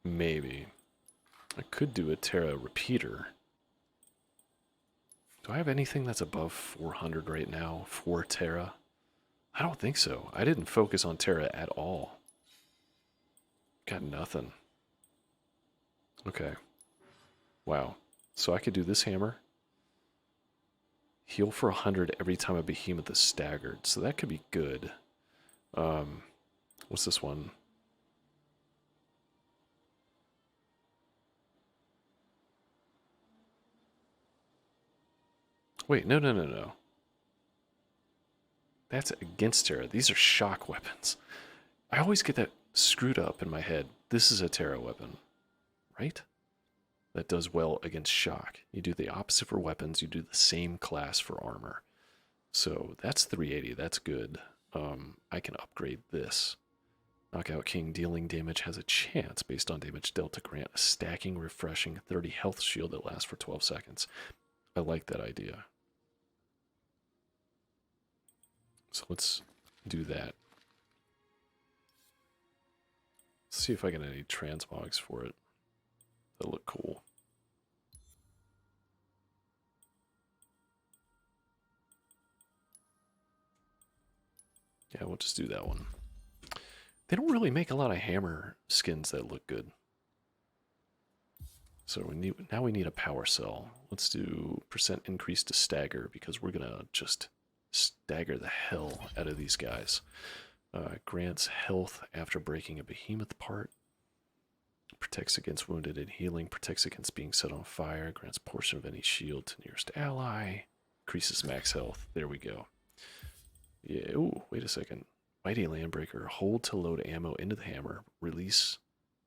Maybe. I could do a Terra repeater. Do I have anything that's above 400 right now for Terra? I don't think so. I didn't focus on Terra at all. Got nothing. Okay. Wow. So I could do this hammer. Heal for 100 every time a behemoth is staggered. So that could be good. What's this one? Wait, no. That's against Terra. These are shock weapons. I always get that screwed up in my head. This is a Terra weapon, right? That does well against shock. You do the opposite for weapons. You do the same class for armor. So that's 380. That's good. I can upgrade this. Knockout King dealing damage has a chance based on damage dealt to grant a stacking, refreshing 30 health shield that lasts for 12 seconds. I like that idea. So let's do that. Let's see if I get any transmogs for it. That look cool. Yeah, we'll just do that one. They don't really make a lot of hammer skins that look good. So now we need a power cell. Let's do % increase to stagger because we're gonna just stagger the hell out of these guys. Grants health after breaking a behemoth part. Protects against wounded and healing. Protects against being set on fire. Grants portion of any shield to nearest ally. Increases max health. There we go. Yeah, ooh, wait a second. Mighty Landbreaker. Hold to load ammo into the hammer. Release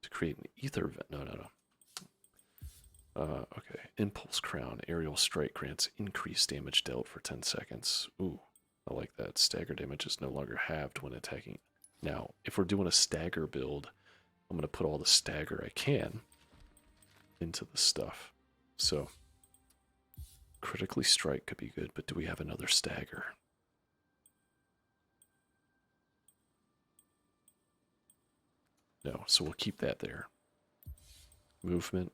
to create an ether vent. No. Okay. Impulse Crown. Aerial Strike grants increased damage dealt for 10 seconds. Ooh, I like that. Stagger damage is no longer halved when attacking. Now, if we're doing a stagger build, I'm going to put all the stagger I can into the stuff. So, critically strike could be good, but do we have another stagger? No, so we'll keep that there. Movement.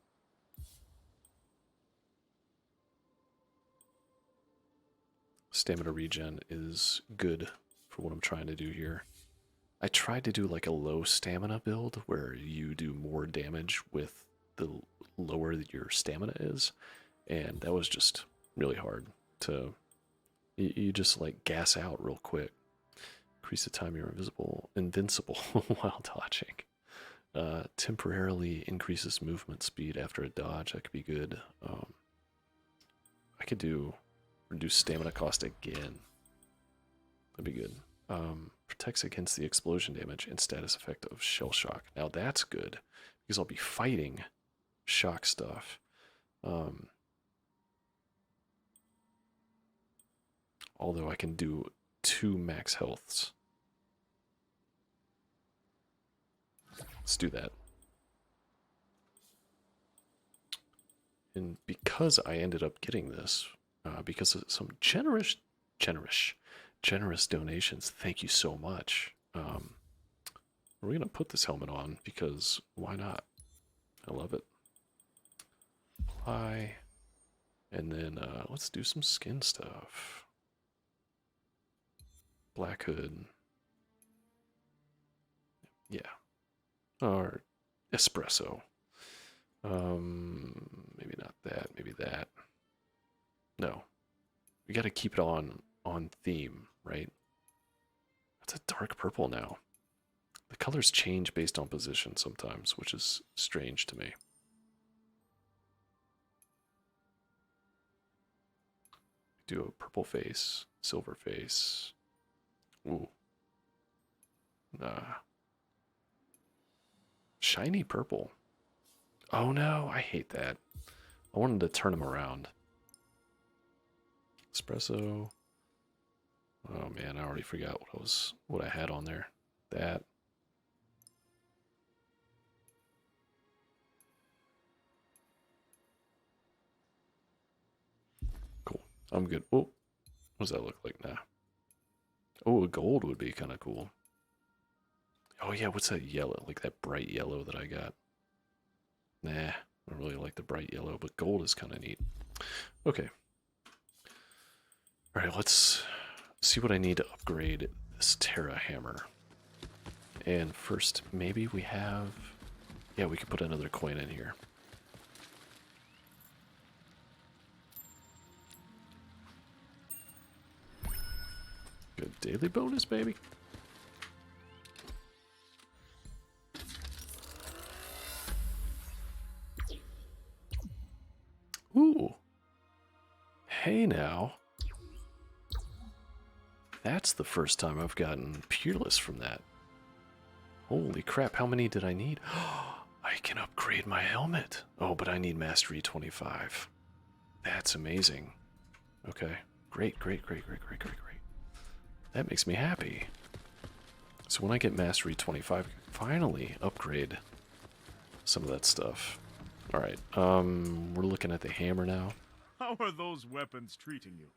Stamina regen is good for what I'm trying to do here. I tried to do like a low stamina build where you do more damage with the lower your stamina is, and that was just really hard to... You just like gas out real quick. Increase the time you're invincible while dodging. Temporarily increases movement speed after a dodge. That could be good. I could do reduce stamina cost again. That'd be good. Protects against the explosion damage and status effect of shell shock. Now that's good because I'll be fighting shock stuff. Although I can do 2 max healths. Let's do that. And because I ended up getting this, because of some generous donations, thank you so much. We're going to put this helmet on because why not? I love it. Apply. And then let's do some skin stuff. Black hood. Yeah. Or espresso. Maybe not that, maybe that. No. We got to keep it on theme, right? It's a dark purple now. The colors change based on position sometimes, which is strange to me. Do a purple face, silver face. Ooh. Nah. Shiny purple. Oh no, I hate that. I wanted to turn them around. Espresso. Oh man, I already forgot what I had on there. That. Cool. I'm good. Oh, what does that look like now? Oh, a gold would be kind of cool. Oh yeah, what's that yellow? Like that bright yellow that I got. Nah, I don't really like the bright yellow, but gold is kind of neat. Okay. Alright, let's see what I need to upgrade this Terra hammer. And first, maybe we have... Yeah, we could put another coin in here. Good daily bonus, baby. Ooh. Hey now. That's the first time I've gotten Peerless from that. Holy crap, how many did I need? I can upgrade my helmet. Oh, but I need Mastery 25. That's amazing. Okay. Great, great, great, great, great, great, great. That makes me happy. So when I get Mastery 25, finally upgrade some of that stuff. Alright, we're looking at the hammer now.
How are those weapons treating you?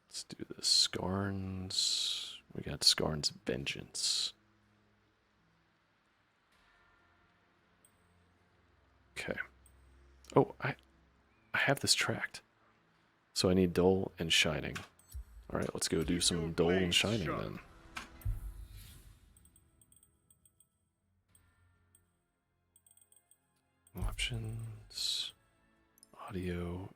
Let's do the Skarn's. We got Skarn's Vengeance. Okay. Oh, I have this tracked. So I need Dull and Shining. Alright, let's go do some Dull and Shining then. Options. Audio.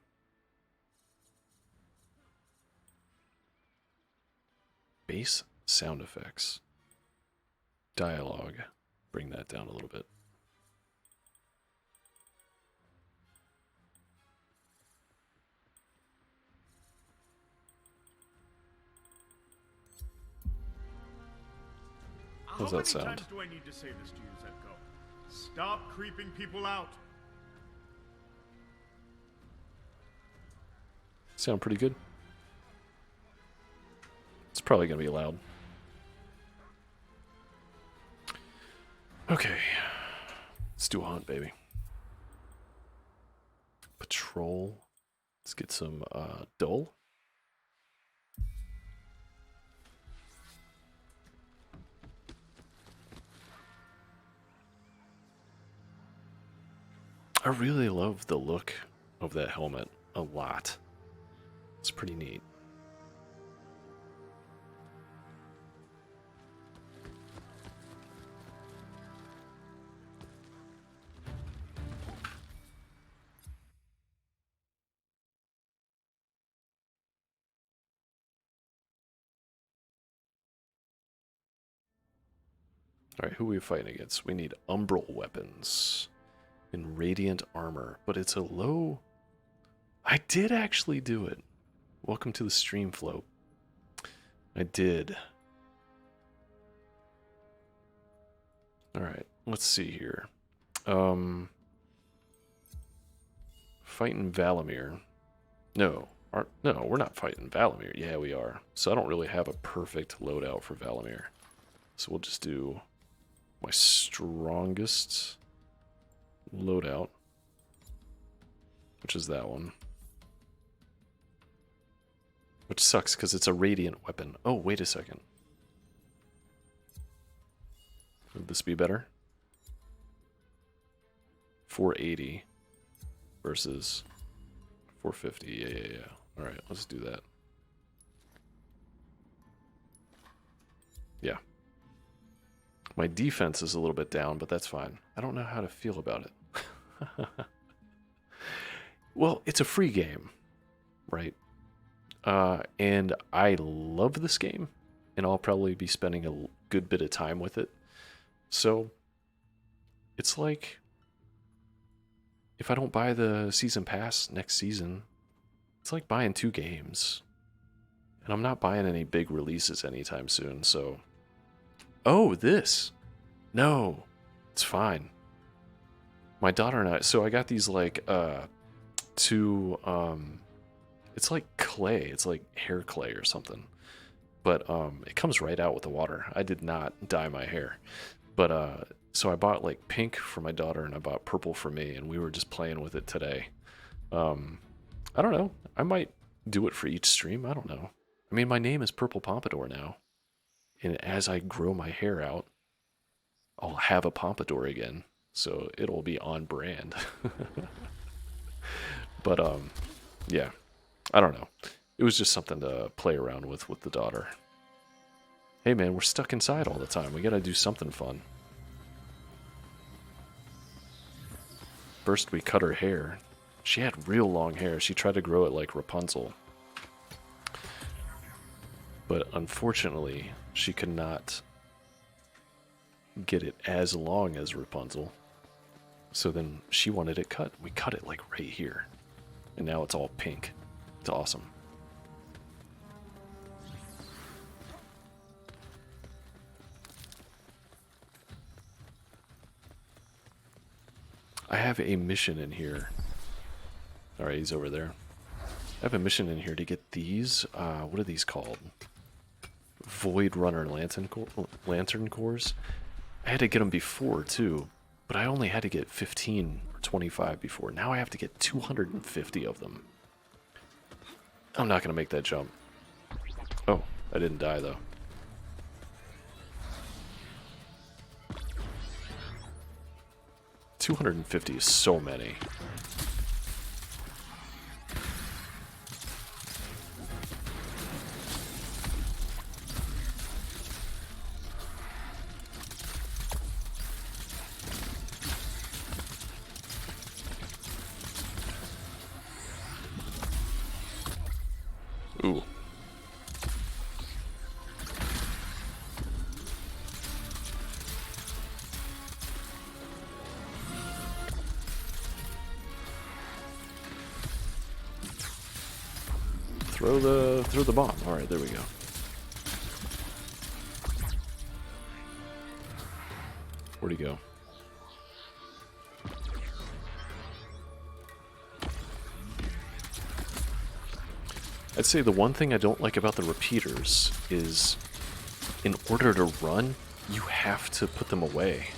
Bass sound effects. Dialogue. Bring that down a little bit. How's that sound?
How many times do I need to say this to you, Zepko? Stop creeping people out.
Sound pretty good. It's probably going to be loud. Okay. Let's do a hunt, baby. Patrol. Let's get some Dull. I really love the look of that helmet a lot. It's pretty neat. Alright, who are we fighting against? We need umbral weapons and radiant armor, but it's a low... I did actually do it. Welcome to the stream flow. I did. Alright, let's see here. Fighting Valamir. No, we're not fighting Valamir. Yeah, we are. So I don't really have a perfect loadout for Valamir. So we'll just do my strongest loadout, which is that one. Which sucks because it's a radiant weapon. Oh, wait a second. Would this be better? 480 versus 450. Yeah. Alright, let's do that. Yeah. My defense is a little bit down, but that's fine. I don't know how to feel about it. Well, it's a free game, right? And I love this game, and I'll probably be spending a good bit of time with it. So, it's like, if I don't buy the season pass next season, it's like buying 2 games. And I'm not buying any big releases anytime soon, so... Oh, this! No, it's fine. My daughter and I... So I got these, like, 2, it's like clay. It's like hair clay or something. But it comes right out with the water. I did not dye my hair. But so I bought like pink for my daughter and I bought purple for me, and we were just playing with it today. I don't know. I might do it for each stream. I don't know. I mean, my name is Purple Pompadour now. And as I grow my hair out, I'll have a pompadour again. so it'll be on brand. But yeah, I don't know. It was just something to play around with the daughter. Hey man, we're stuck inside all the time. We gotta do something fun. First we cut her hair. She had real long hair. She tried to grow it like Rapunzel. But unfortunately, she could not get it as long as Rapunzel. So then she wanted it cut. We cut it like right here. And now it's all pink. It's awesome. I have a mission in here. Alright, he's over there. I have a mission in here to get these, what are these called? Void Runner lantern cores. I had to get them before, too. But I only had to get 15 or 25 before. Now I have to get 250 of them. I'm not going to make that jump. Oh, I didn't die, though. $250 is so many. Ooh. Throw the bomb. All right, there we go. Where'd he go? I'd say the one thing I don't like about the repeaters is in order to run, you have to put them away.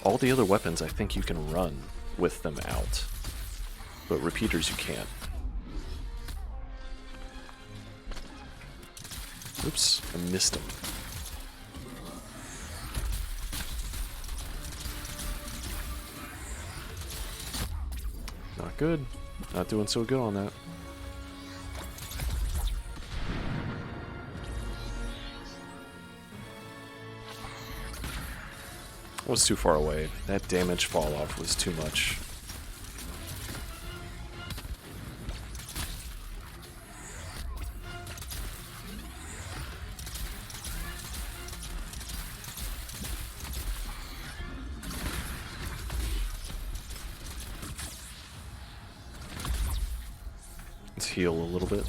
All the other weapons, I think you can run with them out, but repeaters you can't. Oops, I missed him. Not good. Not doing so good on that. I was too far away. That damage fall off was too much. Let's heal a little bit.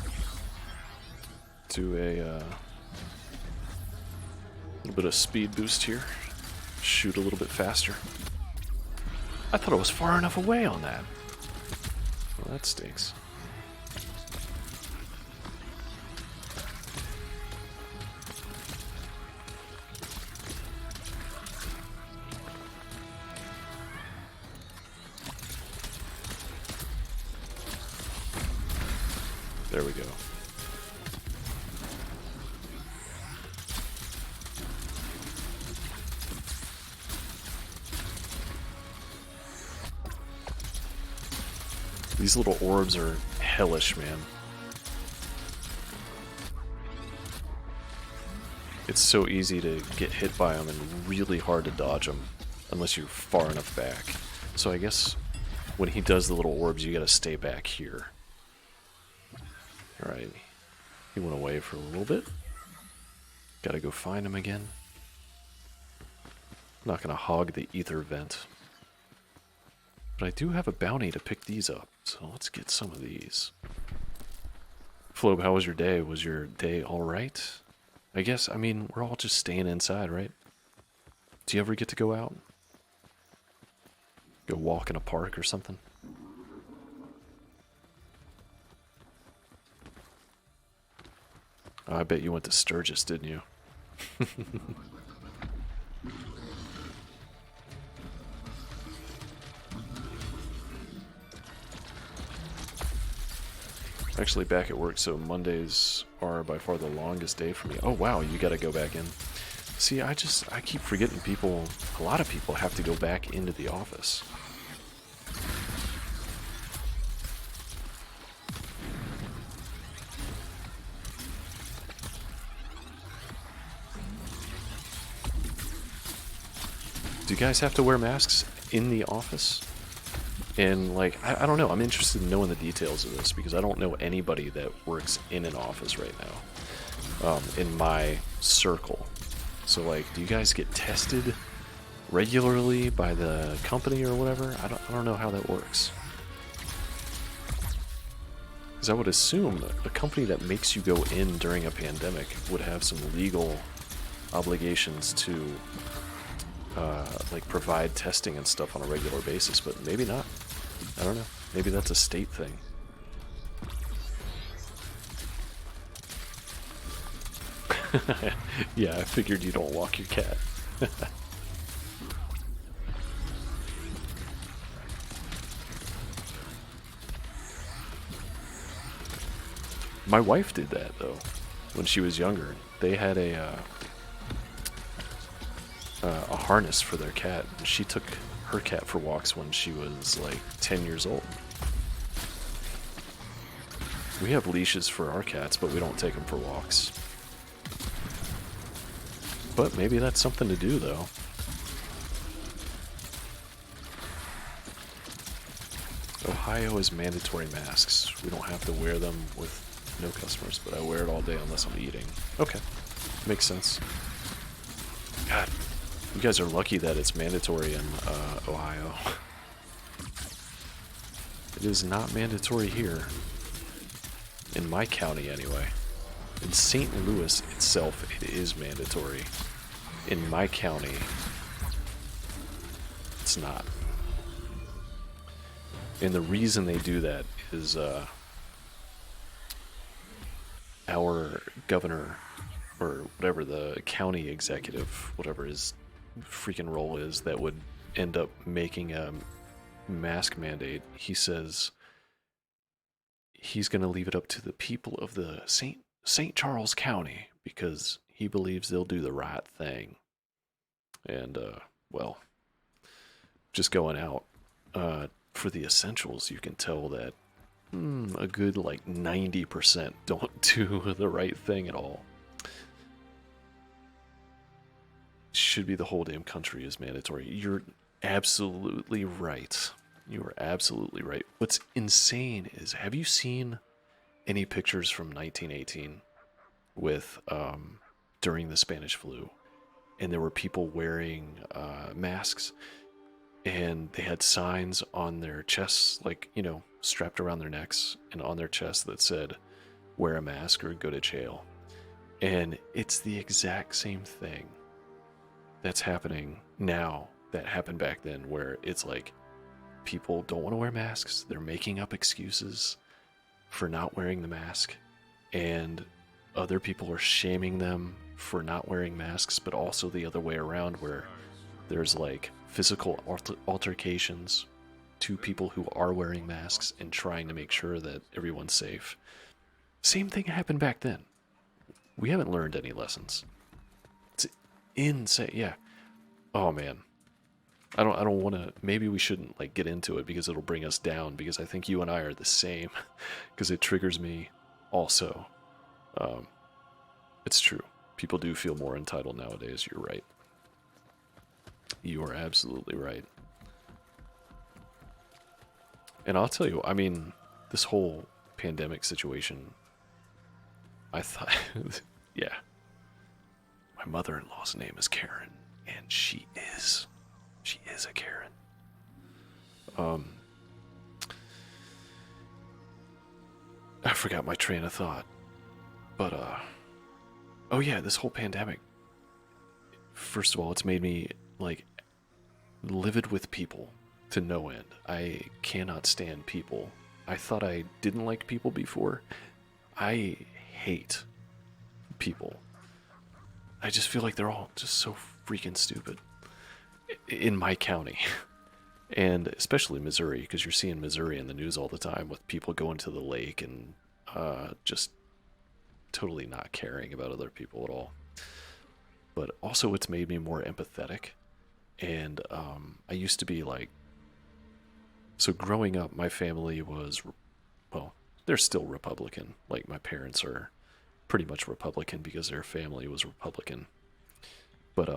Do a little bit of speed boost here. Shoot a little bit faster. I thought I was far enough away on that. Well, that stinks. There we go. These little orbs are hellish, man. It's so easy to get hit by them and really hard to dodge them unless you're far enough back. So I guess when he does the little orbs, you gotta stay back here. Alright. He went away for a little bit. Gotta go find him again. I'm not gonna hog the ether vent. But I do have a bounty to pick these up, so let's get some of these. Flobe, how was your day? Was your day alright? I guess, I mean, we're all just staying inside, right? Do you ever get to go out? Go walk in a park or something? I bet you went to Sturgis, didn't you? Actually back at work, so Mondays are by far the longest day for me. Oh wow, you gotta go back in. See, I keep forgetting a lot of people have to go back into the office. Do you guys have to wear masks in the office? And, like, I don't know. I'm interested in knowing the details of this because I don't know anybody that works in an office right now in my circle. So, like, do you guys get tested regularly by the company or whatever? I don't know how that works. Because I would assume a company that makes you go in during a pandemic would have some legal obligations to like provide testing and stuff on a regular basis, but maybe not. I don't know. Maybe that's a state thing. Yeah, I figured you don't walk your cat. My wife did that though when she was younger. They had a harness for their cat. She took her cat for walks when she was like 10 years old. We have leashes for our cats, but we don't take them for walks. But maybe that's something to do, though. Ohio is mandatory masks. We don't have to wear them with no customers, but I wear it all day unless I'm eating. Okay. Makes sense. God, you guys are lucky that it's mandatory in Ohio. It is not mandatory here. In my county, anyway. In St. Louis itself, it is mandatory. In my county, it's not. And the reason they do that is our governor, or whatever, the county executive, whatever his freaking role is, that would end up making a mask mandate, he says he's going to leave it up to the people of the St. Charles County because he believes they'll do the right thing. And, well, just going out for the essentials, you can tell that a good, like, 90% don't do the right thing at all. Should be the whole damn country is mandatory. You're absolutely right. You are absolutely right. What's insane is, have you seen any pictures from 1918 with during the Spanish flu, and there were people wearing masks, and they had signs on their chests, like, you know, strapped around their necks and on their chests that said, wear a mask or go to jail. And it's the exact same thing that's happening now that happened back then, where it's like people don't want to wear masks. They're making up excuses for not wearing the mask, and other people are shaming them for not wearing masks, but also the other way around, where there's like physical altercations to people who are wearing masks and trying to make sure that everyone's safe. Same thing happened back then. We haven't learned any lessons. It's insane. Yeah. Oh man. I don't want to. Maybe we shouldn't like get into it because it'll bring us down. Because I think you and I are the same. Because it triggers me, also. It's true. People do feel more entitled nowadays. You're right. You are absolutely right. And I'll tell you, I mean, this whole pandemic situation, I thought, yeah. My mother-in-law's name is Karen, and she is a Karen. I forgot my train of thought. But, oh yeah, this whole pandemic, first of all, it's made me, like, livid with people to no end. I cannot stand people. I thought I didn't like people before. I hate people. I just feel like they're all just so freaking stupid. In my county. And especially Missouri, because you're seeing Missouri in the news all the time with people going to the lake and just totally not caring about other people at all. but also it's made me more empathetic. And I used to be like, so growing up, my family was, well, they're still Republican. Like my parents are pretty much Republican because their family was Republican. But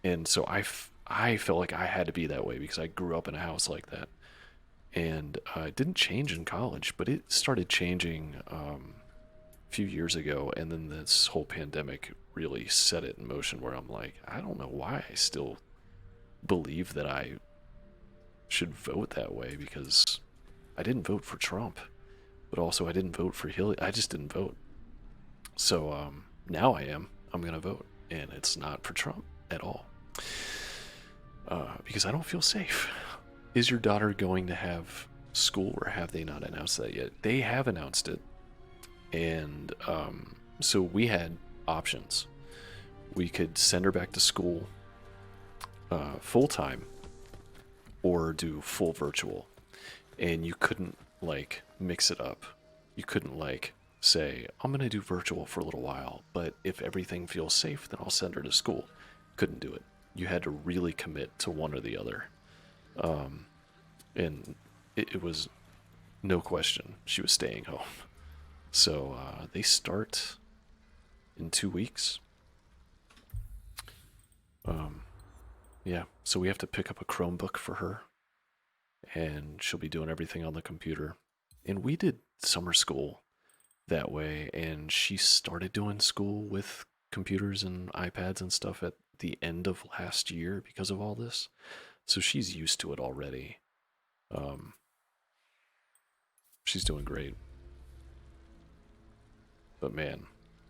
and so I felt like I had to be that way because I grew up in a house like that. And it didn't change in college, but it started changing a few years ago. And then this whole pandemic really set it in motion where I'm like, I don't know why I still believe that I should vote that way, because I didn't vote for Trump, but also I didn't vote for Hillary. I just didn't vote. So now I'm going to vote, and it's not for Trump at all. Because I don't feel safe. Is your daughter going to have school, or have they not announced that yet? They have announced it. And so we had options. We could send her back to school full-time, or do full virtual. And you couldn't, like, mix it up. You couldn't, like, say, I'm going to do virtual for a little while, but if everything feels safe, then I'll send her to school. Couldn't do it. You had to really commit to one or the other. And it was no question she was staying home. So they start in 2 weeks. Yeah, so we have to pick up a Chromebook for her, and she'll be doing everything on the computer. And we did summer school that way, and she started doing school with computers and iPads and stuff at the end of last year because of all this. So she's used to it already. She's doing great. But man,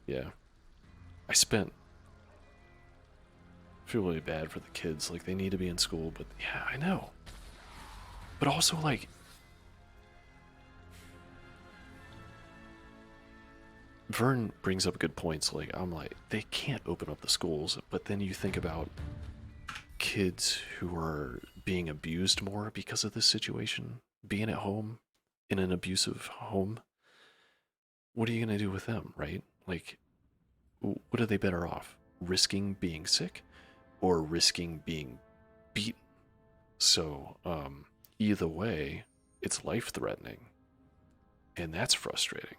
yeah. I feel really bad for the kids. Like, they need to be in school, but yeah, I know. But also, like, Vern brings up good points. Like, I'm like, they can't open up the schools, but then you think about kids who are being abused more because of this situation, being at home in an abusive home. What are you going to do with them, right? Like, what are they better off? Risking being sick or risking being beaten? So, either way, it's life-threatening, and that's frustrating.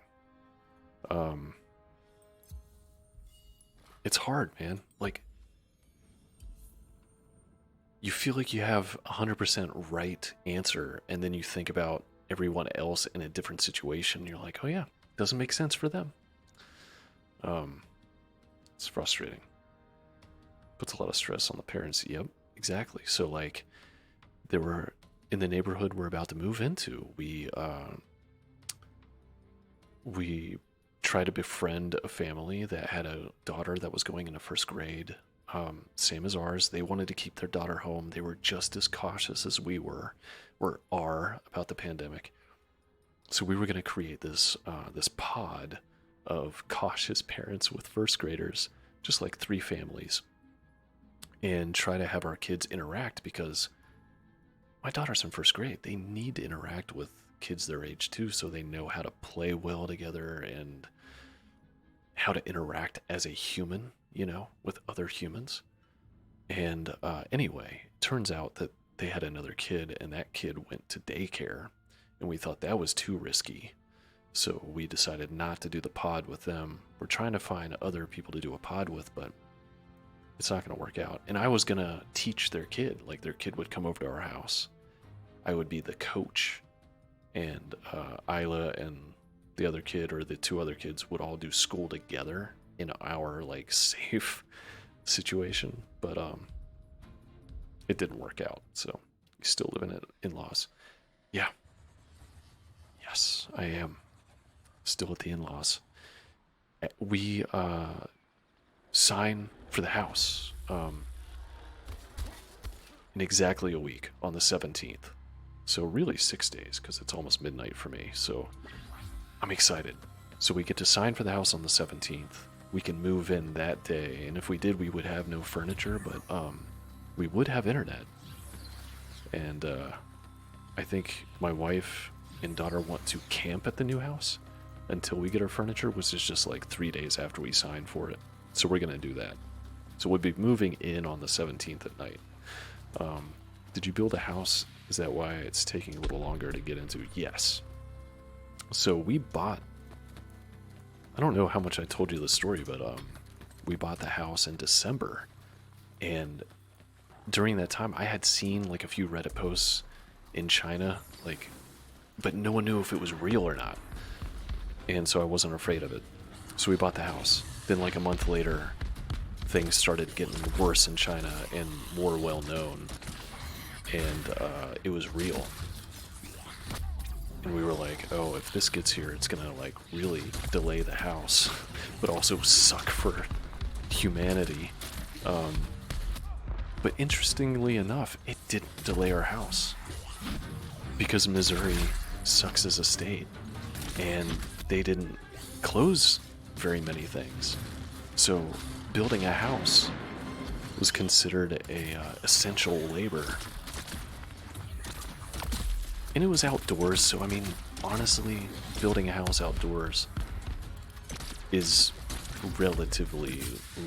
It's hard, man. Like, you feel like you have 100% right answer, and then you think about everyone else in a different situation, and you're like, oh yeah, doesn't make sense for them. It's frustrating. Puts a lot of stress on the parents. Yep, exactly. So, like, there were, in the neighborhood we're about to move into, we tried to befriend a family that had a daughter that was going into first grade, same as ours. They wanted to keep their daughter home. They were just as cautious as we were, or are, about the pandemic. So we were going to create this pod of cautious parents with first graders, just like 3 families, and try to have our kids interact, because my daughter's in first grade. They need to interact with kids their age too, so they know how to play well together and how to interact as a human, you know, with other humans. And anyway, turns out that they had another kid, and that kid went to daycare, and we thought that was too risky. So we decided not to do the pod with them. We're trying to find other people to do a pod with, but it's not going to work out. And I was going to teach their kid. Like, their kid would come over to our house. I would be the coach, and Isla and the other kid, or the 2 other kids, would all do school together in our, like, safe situation. But it didn't work out, so you still live in in-laws. Yeah. Yes, I am still at the in-laws. We sign for the house in exactly a week, on the 17th. So really 6 days, because it's almost midnight for me. So I'm excited. So we get to sign for the house on the 17th. We can move in that day, and if we did, we would have no furniture, but we would have internet. And I think my wife and daughter want to camp at the new house until we get our furniture, which is just like 3 days after we sign for it. So we're gonna do that. So we'd be moving in on the 17th at night. Did you build a house? Is that why it's taking a little longer to get into? Yes. So we bought... I don't know how much I told you the story, but we bought the house in December. And during that time, I had seen like a few Reddit posts in China, like, but no one knew if it was real or not. And so I wasn't afraid of it. So we bought the house. Then like a month later, things started getting worse in China and more well known. And it was real. And we were like, oh, if this gets here, it's gonna like really delay the house, but also suck for humanity. But interestingly enough, it didn't delay our house. Because Missouri sucks as a state. And they didn't close very many things. So building a house was considered a essential labor. And it was outdoors, so I mean, honestly, building a house outdoors is relatively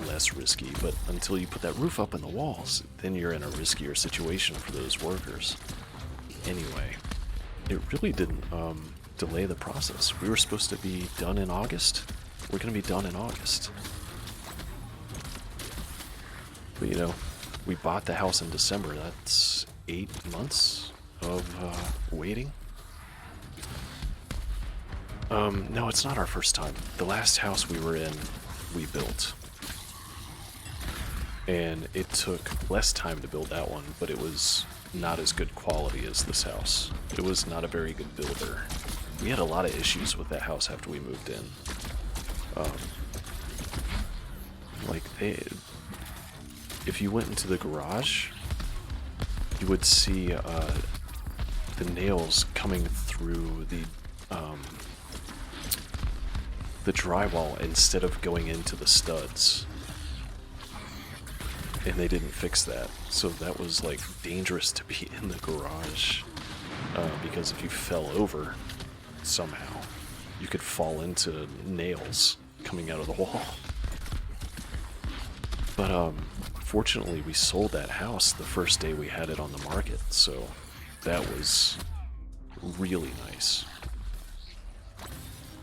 less risky, but until you put that roof up in the walls, then you're in a riskier situation for those workers. Anyway, it really didn't delay the process. We were supposed to be done in August. We're going to be done in August. But you know, we bought the house in December. That's 8 months of waiting. No, it's not our first time. The last house we were in, we built. And it took less time to build that one, but it was not as good quality as this house. It was not a very good builder. We had a lot of issues with that house after we moved in. Like, if you went into the garage, you would see the nails coming through the drywall instead of going into the studs. And they didn't fix that. So that was like dangerous to be in the garage. Because if you fell over somehow, you could fall into nails coming out of the wall. But fortunately we sold that house the first day we had it on the market, so that was really nice.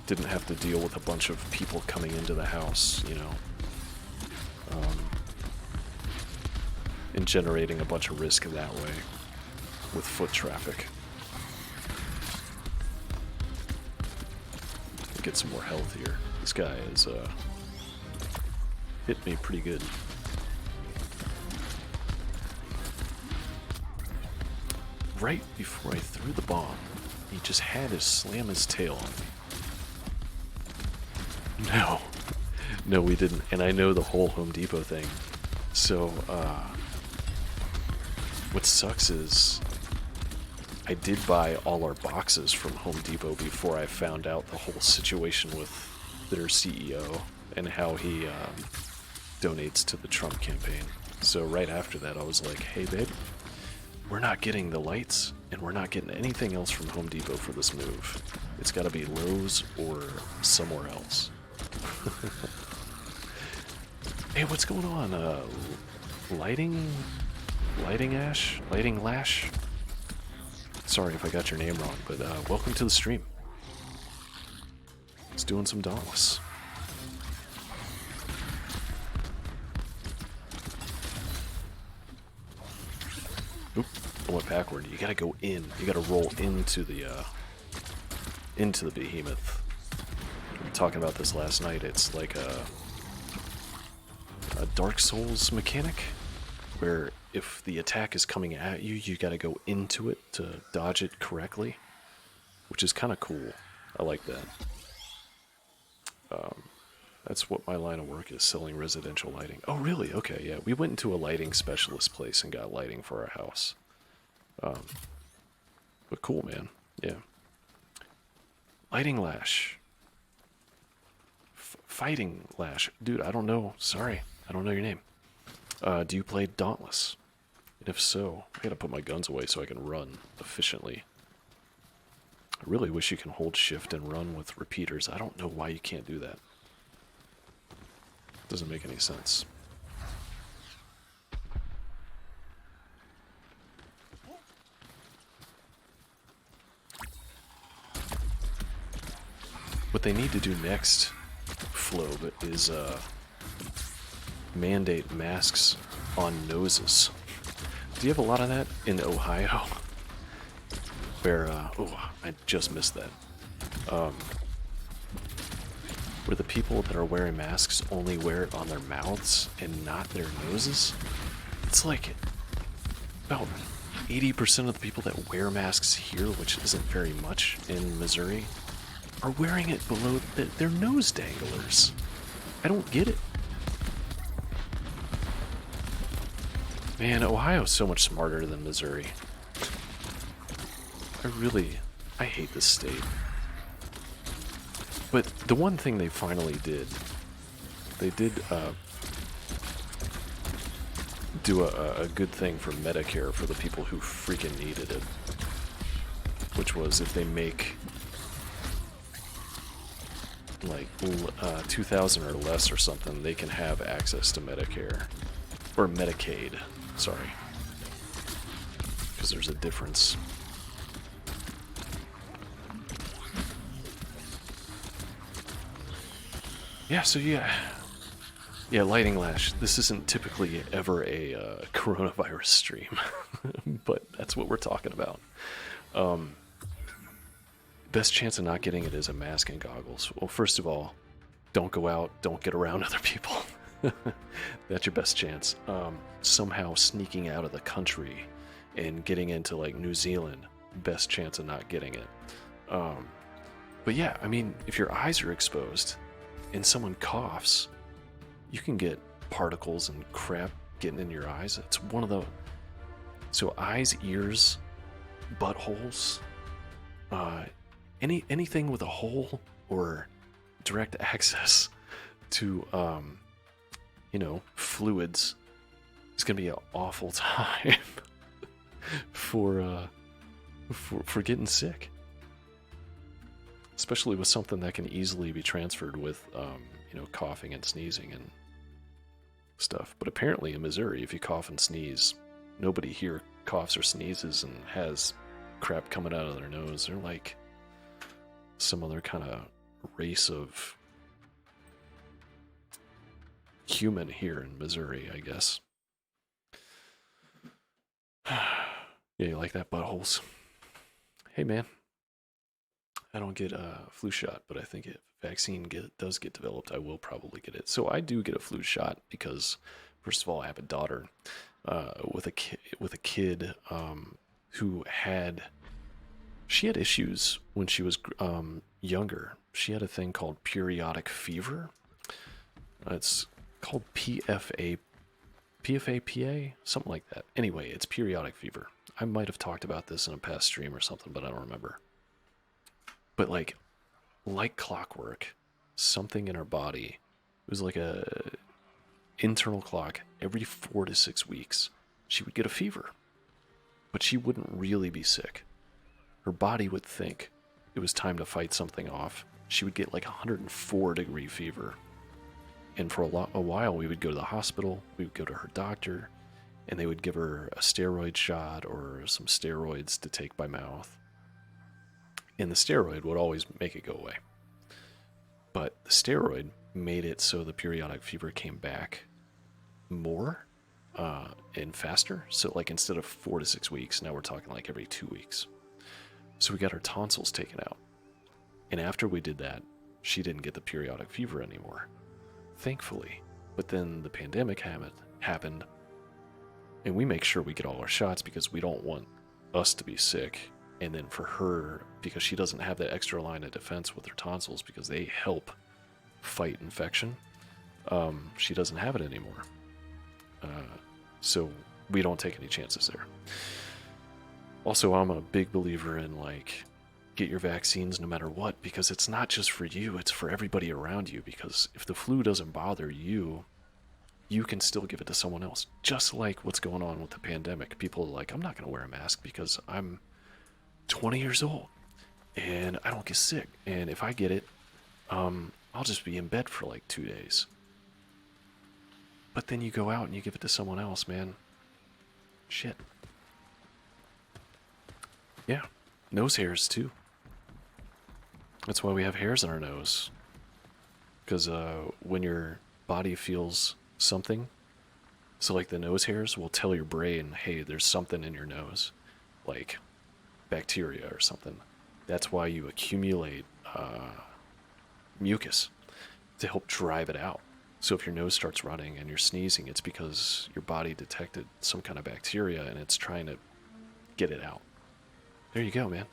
Didn't have to deal with a bunch of people coming into the house, you know, and generating a bunch of risk that way with foot traffic. Get some more health here. This guy is hit me pretty good. Right before I threw the bomb, he just had to slam his tail on me. No, we didn't. And I know the whole Home Depot thing. So, what sucks is I did buy all our boxes from Home Depot before I found out the whole situation with their CEO and how he donates to the Trump campaign. So right after that, I was like, hey, babe, we're not getting the lights, and we're not getting anything else from Home Depot for this move. It's got to be Lowe's or somewhere else. Hey, what's going on? Lighting Lash? Sorry if I got your name wrong, but welcome to the stream. It's doing some Dauntless. Oop, I went backward. You gotta go in. You gotta roll into the behemoth. We were talking about this last night. It's like a Dark Souls mechanic, where if the attack is coming at you, you gotta go into it to dodge it correctly, which is kind of cool. I like that. That's what my line of work is, selling residential lighting. Oh, really? Okay, yeah. We went into a lighting specialist place and got lighting for our house. But cool, man. Yeah. Lighting Lash. Fighting Lash. Dude, I don't know. Sorry. I don't know your name. Do you play Dauntless? And if so, I gotta put my guns away so I can run efficiently. I really wish you can hold shift and run with repeaters. I don't know why you can't do that. Doesn't make any sense. What they need to do next, Flobe, is mandate masks on noses. Do you have a lot of that in Ohio? Where, oh, I just missed that. Where the people that are wearing masks only wear it on their mouths and not their noses? It's like about 80% of the people that wear masks here, which isn't very much in Missouri, are wearing it below their nose danglers. I don't get it. Man, Ohio's so much smarter than Missouri. I hate this state. But the one thing they finally did, they did do a good thing for Medicare for the people who freaking needed it. Which was if they make like 2,000 or less or something, they can have access to Medicare. Or Medicaid, sorry. Because there's a difference. Yeah, so yeah, Lighting Lash. This isn't typically ever a coronavirus stream, but that's what we're talking about. Best chance of not getting it is a mask and goggles. Well, first of all, don't go out, don't get around other people. That's your best chance. Somehow sneaking out of the country and getting into like New Zealand, best chance of not getting it. But yeah, I mean, if your eyes are exposed and someone coughs, you can get particles and crap getting in your eyes. It's one of the... So eyes, ears, buttholes, anything with a hole or direct access to, fluids is going to be an awful time for getting sick. Especially with something that can easily be transferred with, coughing and sneezing and stuff. But apparently in Missouri, if you cough and sneeze, nobody here coughs or sneezes and has crap coming out of their nose. They're like some other kind of race of human here in Missouri, I guess. Yeah, you like that, buttholes? Hey, man. I don't get a flu shot, but I think if vaccine does get developed, I will probably get it. So I do get a flu shot because, first of all, I have a daughter with a kid who had issues when she was younger. She had a thing called periodic fever. It's called PFA, something like that. Anyway, it's periodic fever. I might have talked about this in a past stream or something, but I don't remember. But like clockwork, something in her body, it was like a internal clock. Every 4 to 6 weeks, she would get a fever, but she wouldn't really be sick. Her body would think it was time to fight something off. She would get like 104-degree fever, and for a while we would go to the hospital. We would go to her doctor, and they would give her a steroid shot or some steroids to take by mouth. And the steroid would always make it go away. But the steroid made it so the periodic fever came back more and faster. So like instead of 4 to 6 weeks, now we're talking like every 2 weeks. So we got her tonsils taken out. And after we did that, she didn't get the periodic fever anymore. Thankfully. But then the pandemic happened. And we make sure we get all our shots because we don't want us to be sick. And then for her, because she doesn't have that extra line of defense with her tonsils because they help fight infection, she doesn't have it anymore. So we don't take any chances there. Also, I'm a big believer in like, get your vaccines no matter what, because it's not just for you, it's for everybody around you. Because if the flu doesn't bother you, you can still give it to someone else. Just like what's going on with the pandemic. People are like, I'm not going to wear a mask because I'm 20 years old and I don't get sick, and if I get it, I'll just be in bed for like 2 days. But then you go out and you give it to someone else, man. Shit. Yeah, nose hairs too. That's why we have hairs on our nose. Because when your body feels something, so like the nose hairs will tell your brain, hey, there's something in your nose, like bacteria or something. That's why you accumulate mucus to help drive it out. So if your nose starts running and you're sneezing, it's because your body detected some kind of bacteria and it's trying to get it out. There you go, man.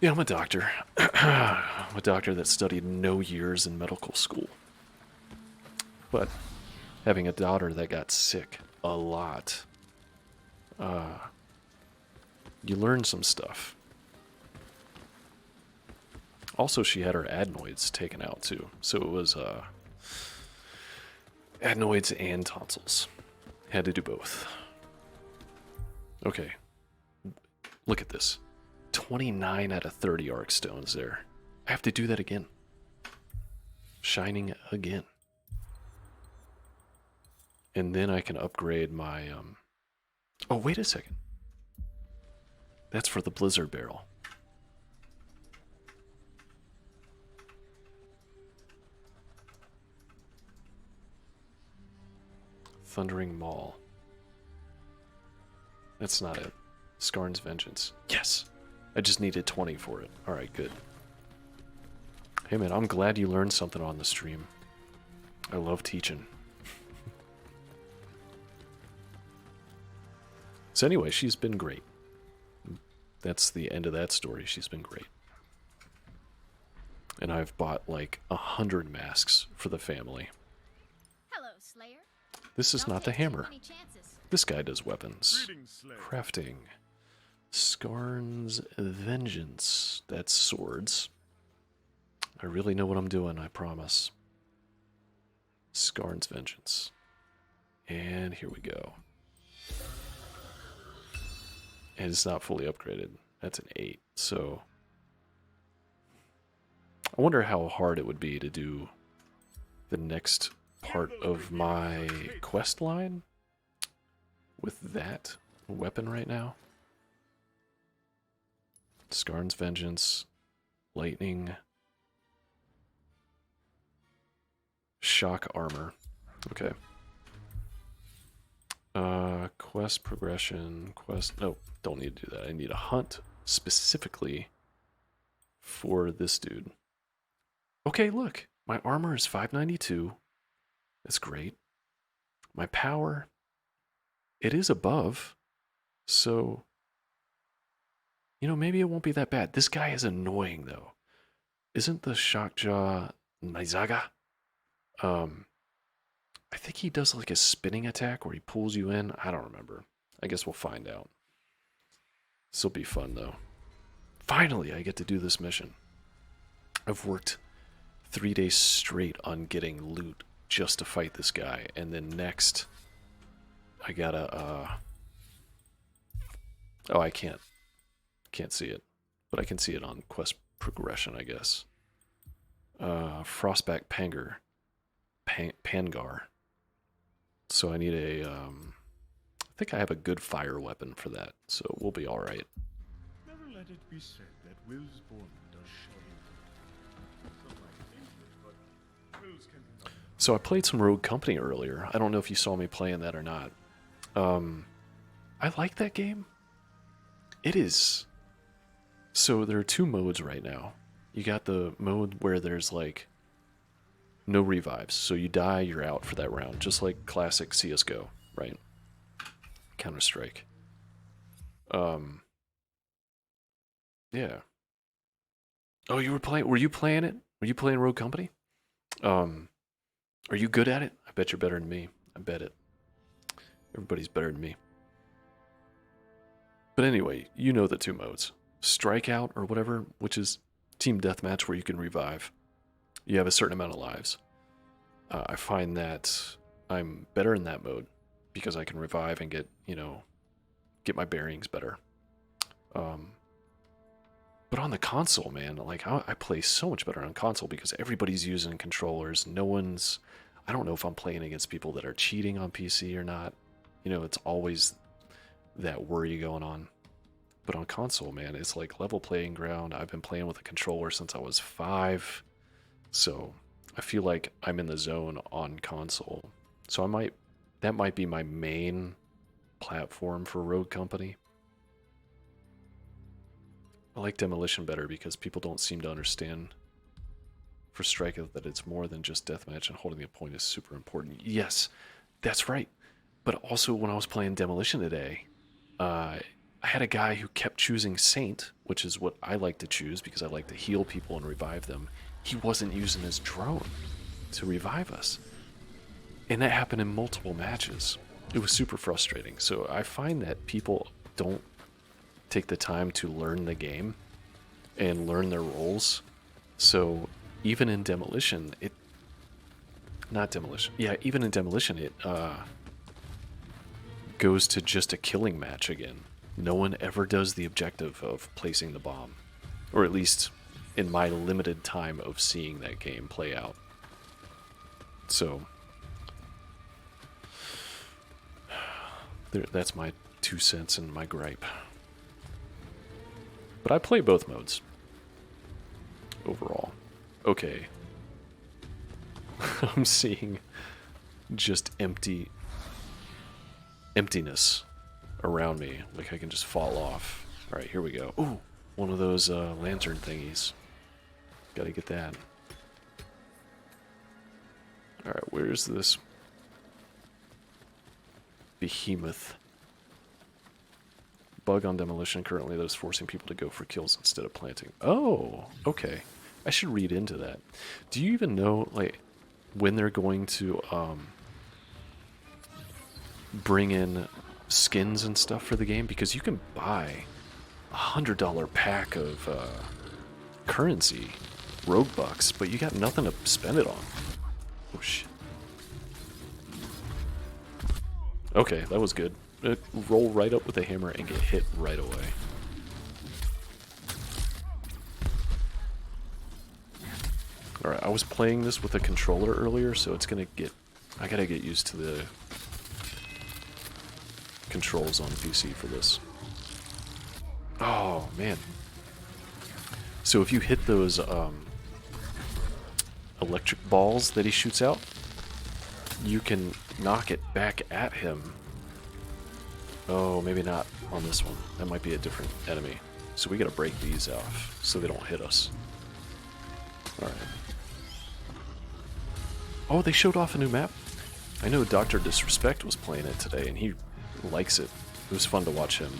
Yeah, I'm a doctor. I'm a doctor that studied no years in medical school. But having a daughter that got sick a lot, you learn some stuff. Also, she had her adenoids taken out too. So it was adenoids and tonsils. Had to do both. Okay. Look at this. 29 out of 30 arc stones there. I have to do that again. Shining again. And then I can upgrade my... Oh, wait a second. That's for the Blizzard Barrel. Thundering Maul. That's not it. Skarn's Vengeance. Yes! I just needed 20 for it. Alright, good. Hey man, I'm glad you learned something on the stream. I love teaching. So anyway, she's been great. That's the end of that story. She's been great. And I've bought like 100 masks for the family.
Hello, Slayer.
This is
Don't
not the
take too
hammer.
many chances.
This guy does weapons.
Greetings, Slayer.
Crafting. Skarn's Vengeance. That's swords. I really know what I'm doing, I promise. Skarn's Vengeance. And here we go. And it's not fully upgraded. That's an 8. So I wonder how hard it would be to do the next part of my quest line with that weapon right now. Skarn's Vengeance, Lightning, Shock Armor. Okay. Quest progression, no, don't need to do that. I need a hunt specifically for this dude. Okay, look, my armor is 592. That's great. My power, it is above, so, you know, maybe it won't be that bad. This guy is annoying, though. Isn't the Shockjaw Nizaga? I think he does like a spinning attack where he pulls you in. I don't remember. I guess we'll find out. This will be fun, though. Finally, I get to do this mission. I've worked 3 days straight on getting loot just to fight this guy. And then next, I gotta, oh, I can't see it. But I can see it on quest progression, I guess. Frostback Pangar. So I need a, I think I have a good fire weapon for that, so we'll be alright.
Never let it be said that Will's born does shine. Some might think it, but Will's can be done.
So I played some Rogue Company earlier. I don't know if you saw me playing that or not. I like that game. It is. So there are 2 modes right now. You got the mode where there's like no revives. So you die, you're out for that round. Just like classic CSGO, right? Counter-Strike. Yeah. Oh, you were playing, were you playing it? Were you playing Rogue Company? Are you good at it? I bet you're better than me. I bet it. Everybody's better than me. But anyway, you know the 2 modes. Strikeout or whatever, which is team deathmatch where you can revive. You have a certain amount of lives. I find that I'm better in that mode because I can revive and get, you know, get my bearings better. But on the console, man, like I play so much better on console because everybody's using controllers. No one's, I don't know if I'm playing against people that are cheating on PC or not. You know, it's always that worry going on. But on console, man, it's like level playing ground. I've been playing with a controller since I was 5. So I feel like I'm in the zone on console. So that might be my main platform for Rogue Company. I like Demolition better because people don't seem to understand for Striker that it's more than just deathmatch, and holding the point is super important. Yes, that's right. But also when I was playing Demolition today, I had a guy who kept choosing Saint, which is what I like to choose because I like to heal people and revive them. He wasn't using his drone to revive us. And that happened in multiple matches. It was super frustrating. So I find that people don't take the time to learn the game and learn their roles. So even in Demolition, even in Demolition, it goes to just a killing match again. No one ever does the objective of placing the bomb. Or at least in my limited time of seeing that game play out. So that's my 2 cents and my gripe. But I play both modes. Overall. Okay. I'm seeing just emptiness around me. Like I can just fall off. Alright, here we go. Ooh, one of those lantern thingies. Gotta get that. Alright, where's this behemoth? Bug on Demolition currently that is forcing people to go for kills instead of planting. Oh, okay. I should read into that. Do you even know, like, when they're going to bring in skins and stuff for the game? Because you can buy $100 pack of currency, rogue bucks, but you got nothing to spend it on. Oh shit. Okay, that was good. Roll right up with a hammer and get hit right away. Alright, I was playing this with a controller earlier, so it's gonna get... I gotta get used to the controls on PC for this. Oh, man. So if you hit those electric balls that he shoots out, you can knock it back at him. Oh, maybe not on this one. That might be a different enemy. So we gotta break these off so they don't hit us. Alright. Oh, they showed off a new map? I know Dr. Disrespect was playing it today, and he likes it. It was fun to watch him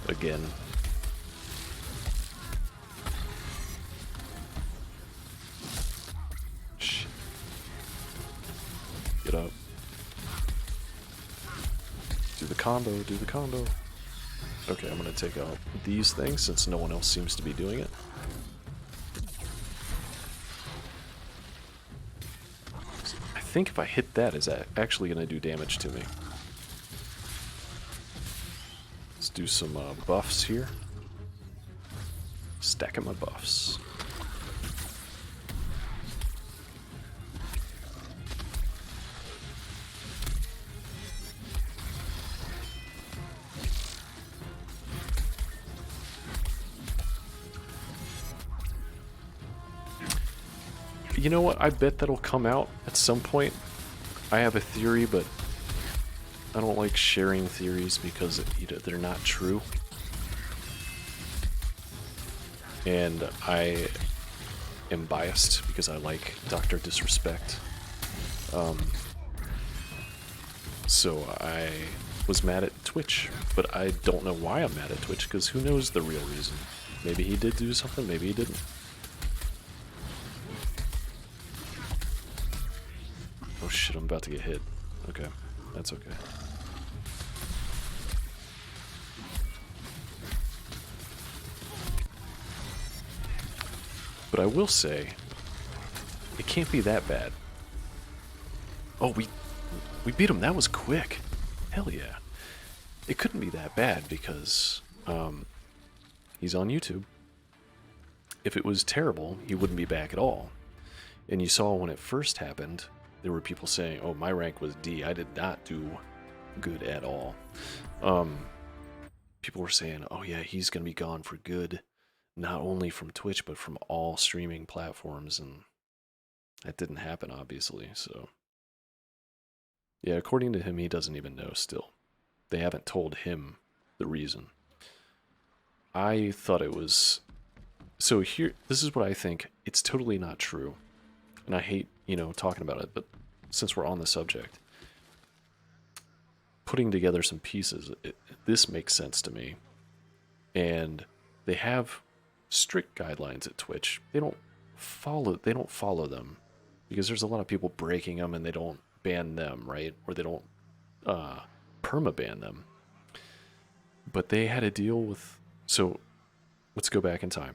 again. Shh. Get up. Do the combo, do the combo. Okay, I'm gonna take out these things since no one else seems to be doing it. I think if I hit that, is that actually gonna do damage to me? Let's do some buffs here. Stacking my buffs. You know what? I bet that'll come out at some point. I have a theory, but I don't like sharing theories because they're not true. And I am biased because I like Dr. Disrespect. So I was mad at Twitch, but I don't know why I'm mad at Twitch because who knows the real reason. Maybe he did do something, maybe he didn't. Oh shit, I'm about to get hit. Okay, that's okay. But I will say, it can't be that bad. Oh, we beat him. That was quick. Hell yeah. It couldn't be that bad because he's on YouTube. If it was terrible, he wouldn't be back at all. And you saw when it first happened, there were people saying, oh, my rank was D. I did not do good at all. people were saying, oh yeah, he's going to be gone for good, not only from Twitch, but from all streaming platforms. And that didn't happen, obviously. So, yeah, according to him, he doesn't even know still. They haven't told him the reason. I thought it was... So here, this is what I think. It's totally not true. And I hate, talking about it, but since we're on the subject, putting together some pieces, this makes sense to me. And they have strict guidelines at Twitch. They don't follow them because there's a lot of people breaking them and they don't ban them, right? Or they don't perma-ban them. But they had a deal with... So, let's go back in time.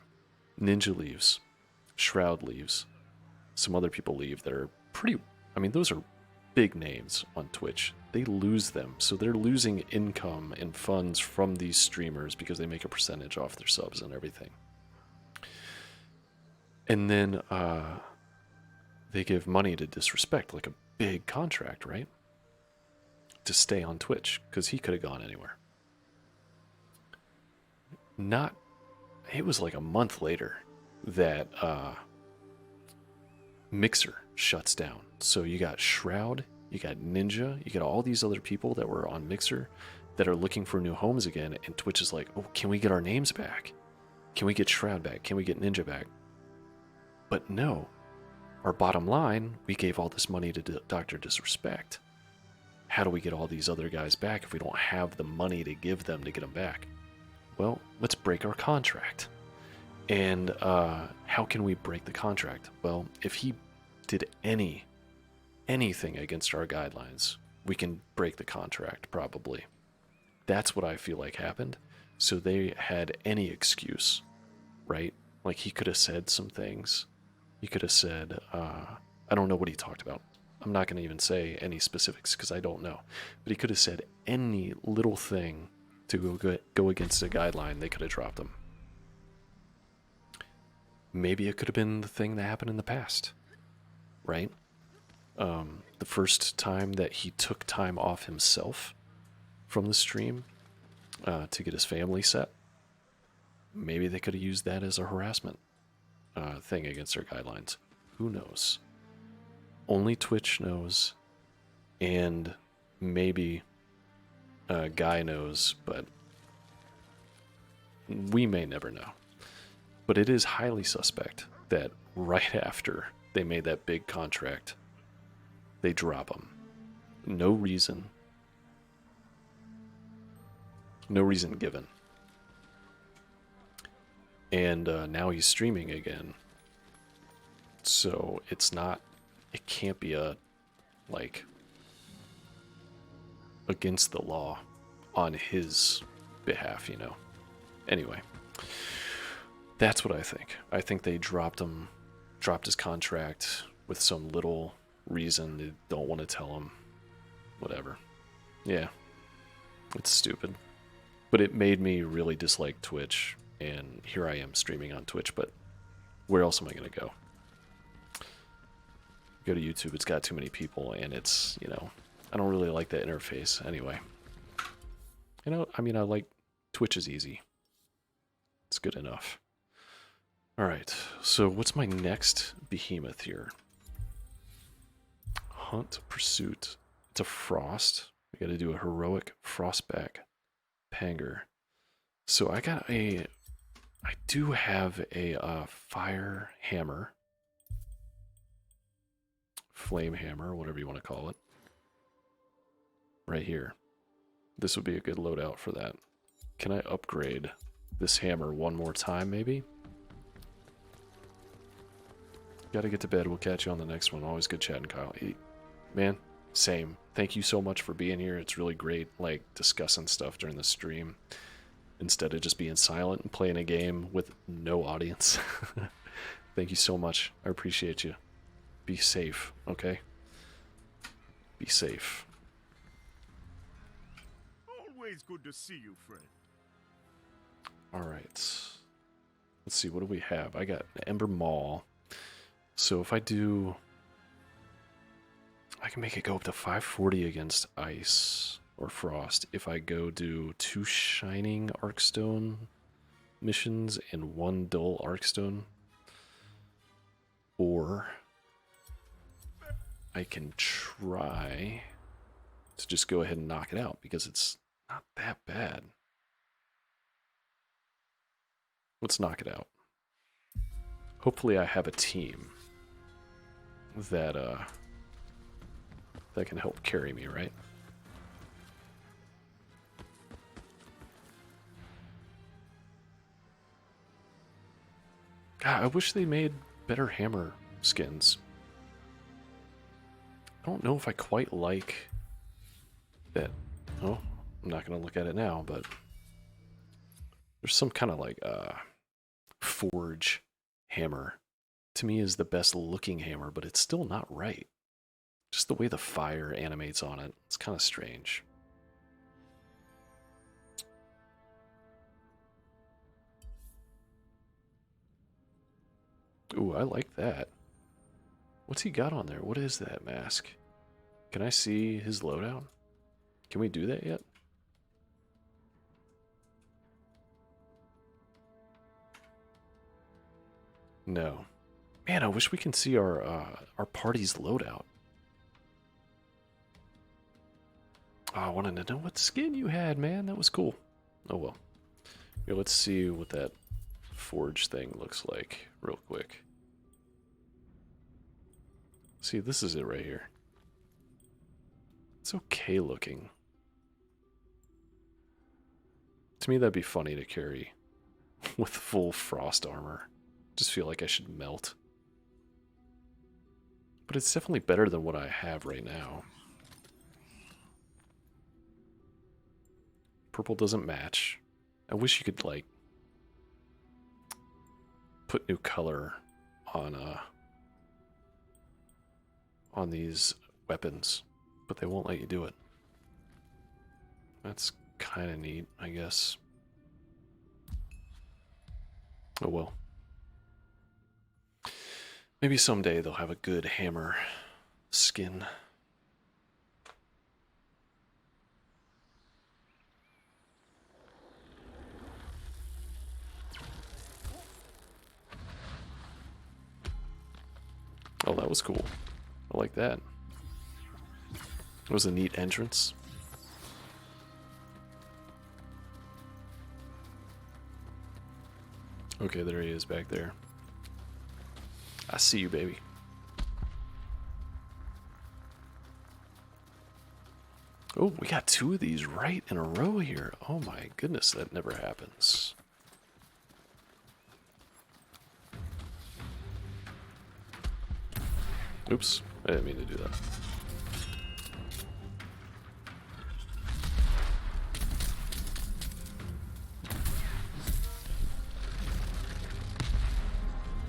Ninja leaves. Shroud leaves. Some other people leave that are pretty... I mean, those are big names on Twitch. They lose them. So they're losing income and funds from these streamers because they make a percentage off their subs and everything. And then they give money to Disrespect, like a big contract, right? To stay on Twitch, because he could have gone anywhere. It was like a month later that Mixer shuts down. So you got Shroud, you got Ninja, you got all these other people that were on Mixer that are looking for new homes again, and Twitch is like, oh, can we get our names back? Can we get Shroud back? Can we get Ninja back? But no. Our bottom line, we gave all this money to Dr. Disrespect. How do we get all these other guys back if we don't have the money to give them to get them back? Well, let's break our contract. And how can we break the contract? Well, if he did anything against our guidelines, we can break the contract, probably. That's what I feel like happened. So they had any excuse, right? Like, he could have said some things. He could have said, I don't know what he talked about. I'm not going to even say any specifics because I don't know. But he could have said any little thing to go against a guideline. They could have dropped him. Maybe it could have been the thing that happened in the past, right? The first time that he took time off himself from the stream to get his family set. Maybe they could have used that as a harassment thing against their guidelines. Who knows? Only Twitch knows, and maybe Guy knows, but we may never know. But it is highly suspect that right after they made that big contract, they drop him. No reason. No reason given. And now he's streaming again. So it can't be against the law on his behalf, Anyway, that's what I think. I think they dropped his contract with some little reason they don't want to tell him. Whatever. Yeah, it's stupid. But it made me really dislike Twitch, and here I am streaming on Twitch, but where else am I going to go? Go to YouTube, it's got too many people, and it's, I don't really like that interface anyway. I like Twitch is easy. It's good enough. Alright, so what's my next behemoth here? Hunt Pursuit. It's a frost. We gotta do a heroic frostback panger. So I do have a fire hammer. Flame hammer, whatever you want to call it. Right here. This would be a good loadout for that. Can I upgrade this hammer one more time, maybe? Gotta get to bed. We'll catch you on the next one. Always good chatting, Kyle. Hey, man, same. Thank you so much for being here. It's really great, discussing stuff during the stream instead of just being silent and playing a game with no audience. Thank you so much. I appreciate you. Be safe, okay? Be safe.
Always good to see you, friend.
Alright. Let's see, what do we have? I got Ember Maul. So if I do... I can make it go up to 540 against ice. or frost if I go do 2 shining arcstone missions and 1 dull arcstone. Or I can try to just go ahead and knock it out because it's not that bad. Let's knock it out. Hopefully I have a team that that can help carry me, right? God, I wish they made better hammer skins. I don't know if I quite like that. Oh, I'm not going to look at it now, but there's some kind of like forge hammer. To me is the best looking hammer, but it's still not right. Just the way the fire animates on it, it's kind of strange. Ooh, I like that. What's he got on there? What is that mask? Can I see his loadout? Can we do that yet? No. Man, I wish we can see our party's loadout. Oh, I wanted to know what skin you had, man. That was cool. Oh well. Here, let's see what that forge thing looks like real quick. See, this is it right here. It's okay looking. To me, that'd be funny to carry with full frost armor. Just feel like I should melt. But it's definitely better than what I have right now. Purple doesn't match. I wish you could, like, put new color on these weapons, but they won't let you do it. That's kind of neat, I guess. Oh well. Maybe someday they'll have a good hammer skin. Oh, that was cool. I like that. It was a neat entrance. Okay, there he is back there. I see you, baby. Oh, we got 2 of these right in a row here. Oh my goodness, that never happens. Oops, I didn't mean to do that.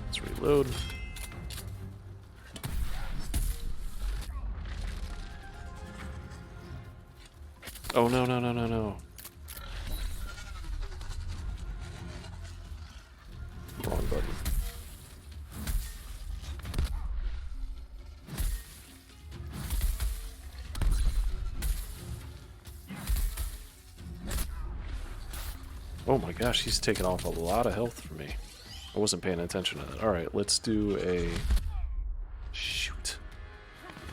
Let's reload. Oh, no, no, no, no, no. Wrong button. Oh my gosh, he's taking off a lot of health from me. I wasn't paying attention to that. Alright, let's do a... Shoot.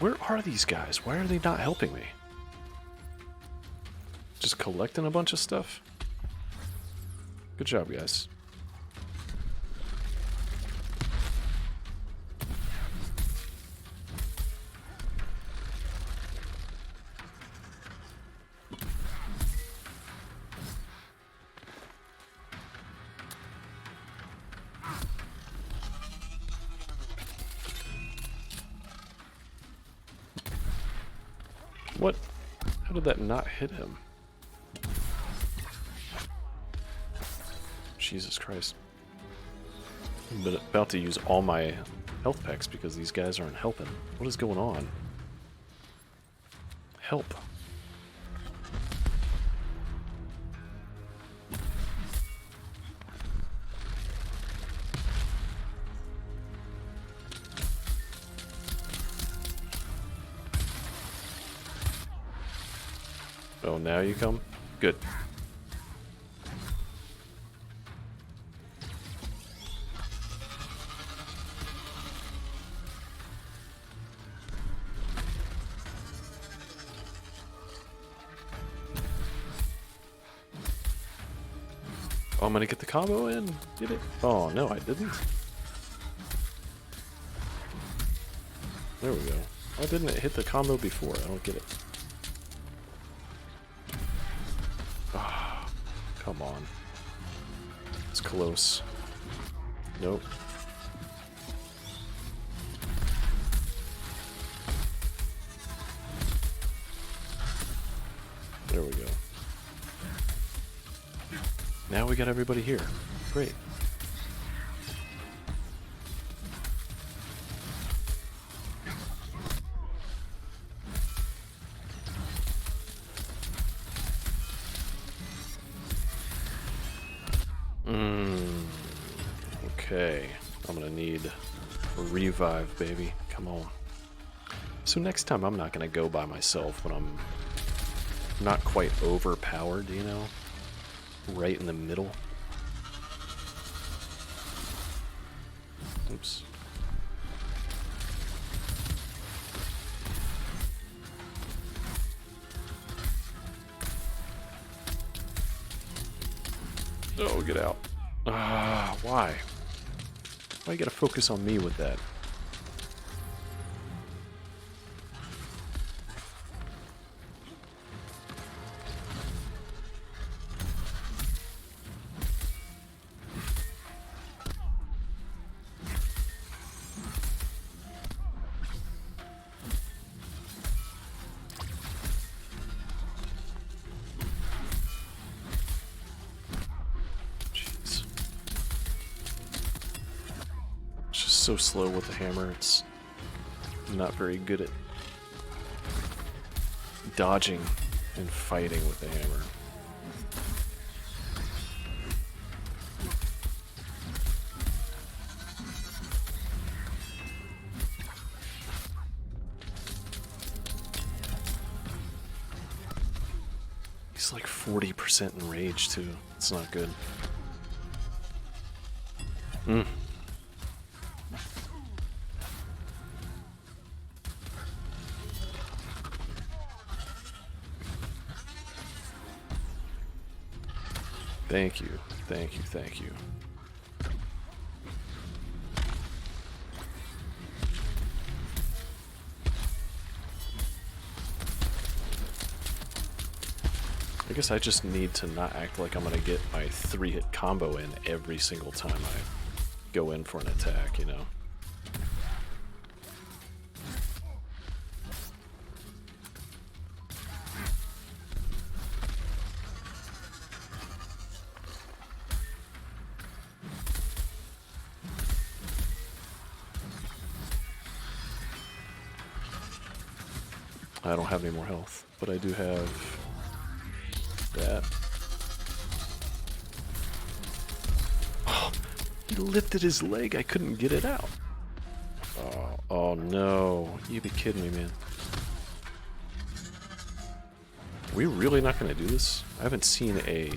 Where are these guys? Why are they not helping me? Just collecting a bunch of stuff? Good job, guys. What? How did that not hit him? Jesus Christ. I'm about to use all my health packs because these guys aren't helping. What is going on? Help. Oh, now you come? Good. Oh, I'm gonna get the combo in. Get it? Oh, no, I didn't. There we go. Why didn't it hit the combo before? I don't get it. Ah, come on. It's close. Nope. There we go. Now we got everybody here. Great. Okay. I'm gonna need a revive, baby. Come on. So next time I'm not gonna go by myself when I'm not quite overpowered, you know? Right in the middle. Oops. Oh, get out. Ah, why? Why you gotta focus on me with that? So slow with the hammer, it's not very good at dodging and fighting with the hammer. He's like 40% in rage too. It's not good. Thank you, thank you, thank you. I guess I just need to not act like I'm gonna get my 3-hit combo in every single time I go in for an attack, you know? I don't have any more health, but I do have that. Oh, he lifted his leg. I couldn't get it out. Oh no. You be kidding me, man. Are we really not going to do this? I haven't seen a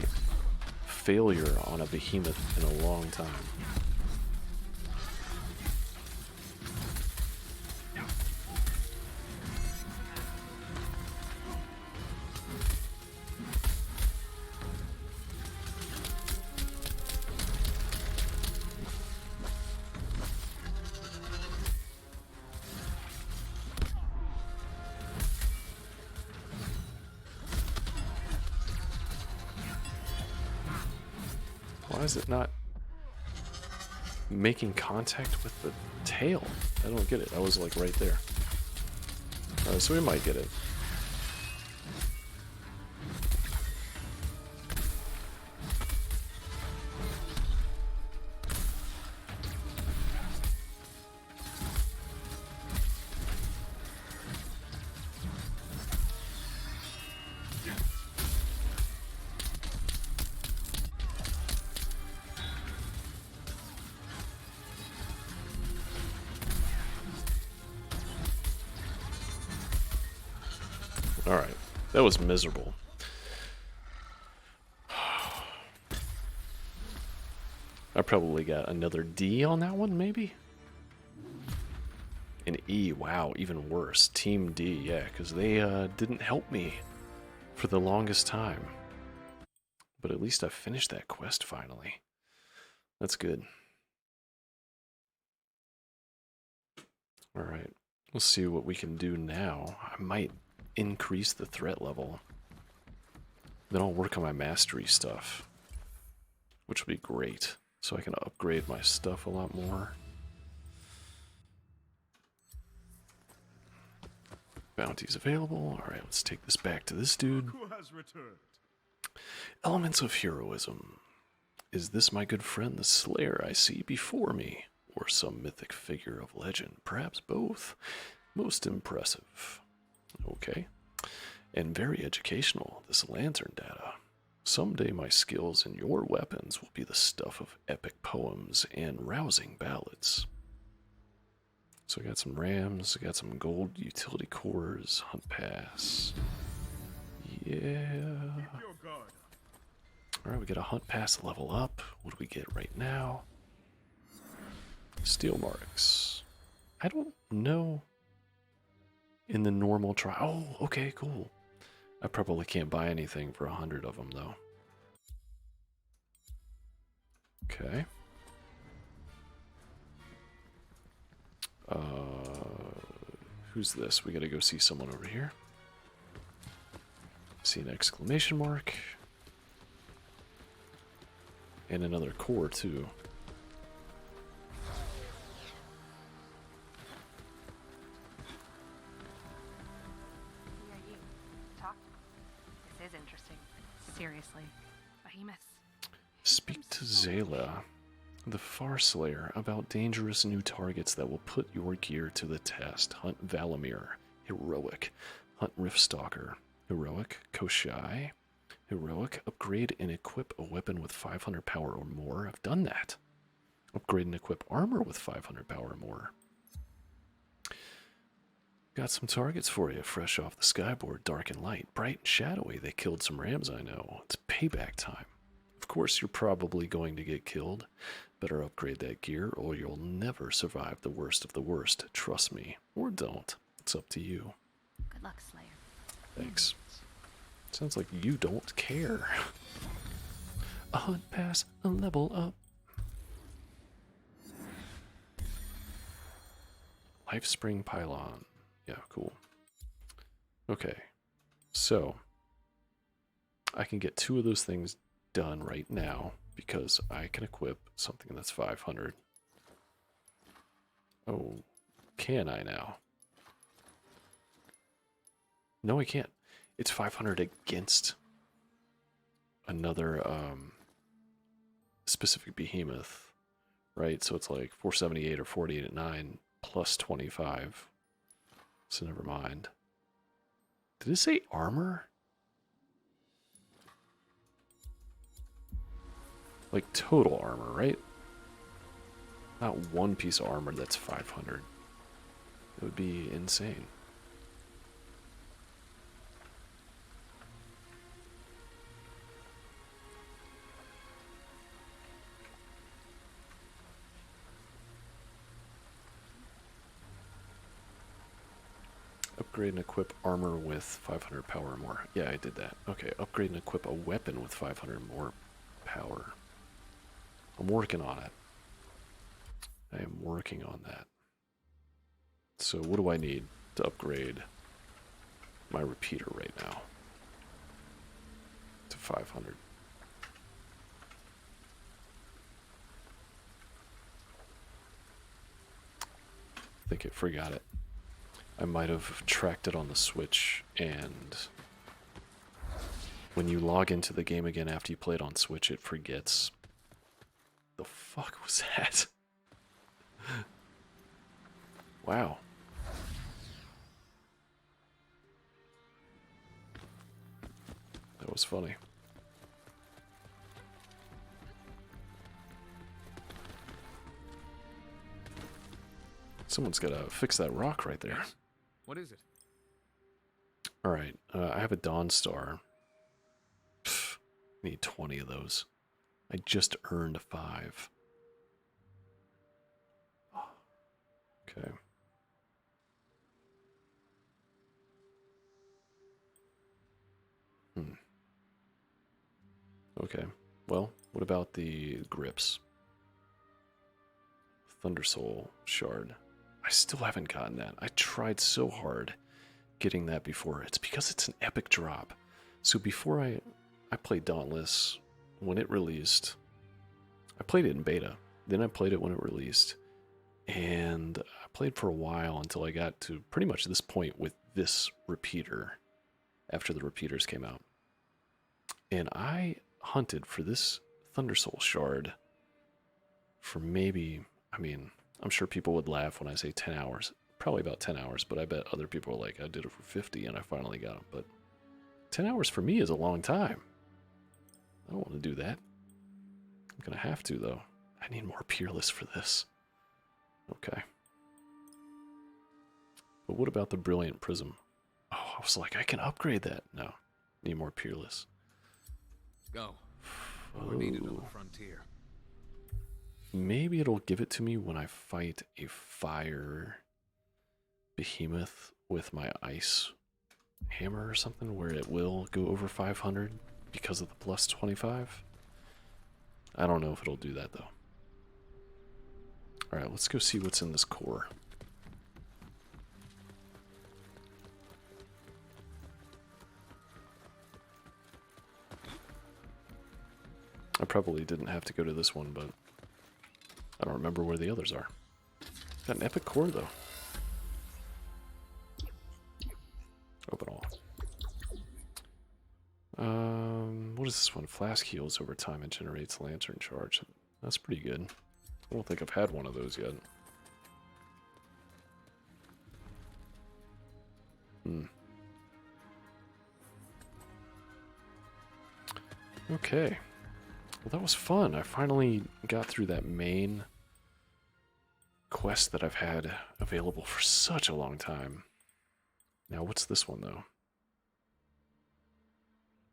failure on a behemoth in a long time. Why is it not making contact with the tail? I don't get it. I was like right there. Alright, so we might get it. Alright, that was miserable. Probably got another D on that one, maybe? An E, wow, even worse. Team D, yeah, because they didn't help me for the longest time. But at least I finished that quest finally. That's good. Alright, let's see what we can do now. I might increase the threat level. Then I'll work on my mastery stuff, which will be great. So I can upgrade my stuff a lot more. Bounties available. Alright, let's take this back to this dude.
Who has returned?
Elements of heroism. Is this my good friend the Slayer I see before me? Or some mythic figure of legend? Perhaps both. Most impressive. Okay. And very educational, this lantern data. Someday my skills in your weapons will be the stuff of epic poems and rousing ballads. So I got some rams, I got some gold utility cores, hunt pass. Yeah.
Keep your guard up.
Alright, we got a hunt pass level up. What do we get right now? Steel marks. I don't know. In the normal trial. Oh, okay, cool. I probably can't buy anything for 100 of them, though. Okay. Who's this? We gotta go see someone over here. See an exclamation mark. And another core, too.
Who are you? Talk to me. This is interesting. Seriously. Behemoths.
Speak to Zayla, the Farslayer, about dangerous new targets that will put your gear to the test. Hunt Valamir, heroic. Hunt Riftstalker, heroic. Koshai, heroic. Upgrade and equip a weapon with 500 power or more. I've done that. Upgrade and equip armor with 500 power or more. Got some targets for you, fresh off the skyboard, dark and light, bright and shadowy. They killed some rams, I know. It's payback time. Of course, you're probably going to get killed. Better upgrade that gear, or you'll never survive the worst of the worst. Trust me. Or don't. It's up to you.
Good luck, Slayer.
Thanks. Sounds like you don't care. A hunt pass, a level up. Life Spring Pylon. Yeah, cool. Okay. So, I can get 2 of those things done right now because I can equip something that's 500. Oh, can I now? No, I can't. It's 500 against another specific behemoth, right? So it's like 478 or 48 at 9 plus 25. So never mind. Did it say armor? Like total armor, right? Not one piece of armor that's 500. It would be insane. Upgrade and equip armor with 500 power or more. Yeah, I did that. Okay, upgrade and equip a weapon with 500 more power. I'm working on it. I am working on that. So what do I need to upgrade my repeater right now to 500? I think I forgot it. I might have tracked it on the Switch, and when you log into the game again after you play it on Switch, it forgets. The fuck was that? Wow. That was funny. Someone's got to fix that rock right there.
What is it?
Alright, I have a Dawn Star. Pfft, need 20 of those. I just earned 5. Okay. Well, what about the grips? Thunder Soul Shard. I still haven't gotten that. I tried so hard getting that before. It's because it's an epic drop. So before I played Dauntless when it released. I played it in beta. Then I played it when it released. And I played for a while until I got to pretty much this point with this repeater after the repeaters came out. And I hunted for this Thunder Soul Shard for maybe, I mean, I'm sure people would laugh when I say 10 hours. Probably about 10 hours, but I bet other people are like, I did it for 50 and I finally got it. But 10 hours for me is a long time. I don't want to do that. I'm going to have to, though. I need more Peerless for this. Okay. But what about the Brilliant Prism? Oh, I was like, I can upgrade that. No. Need more Peerless.
Go. We're needed on
Oh.
the frontier.
Maybe it'll give it to me when I fight a fire behemoth with my ice hammer or something, where it will go over 500 because of the plus 25. I don't know if it'll do that, though. Alright, let's go see what's in this core. I probably didn't have to go to this one, but I don't remember where the others are. Got an epic core, though. Open all. What is this one? Flask heals over time and generates lantern charge. That's pretty good. I don't think I've had one of those yet. Okay. Well, that was fun. I finally got through that main quest that I've had available for such a long time. Now, what's this one, though?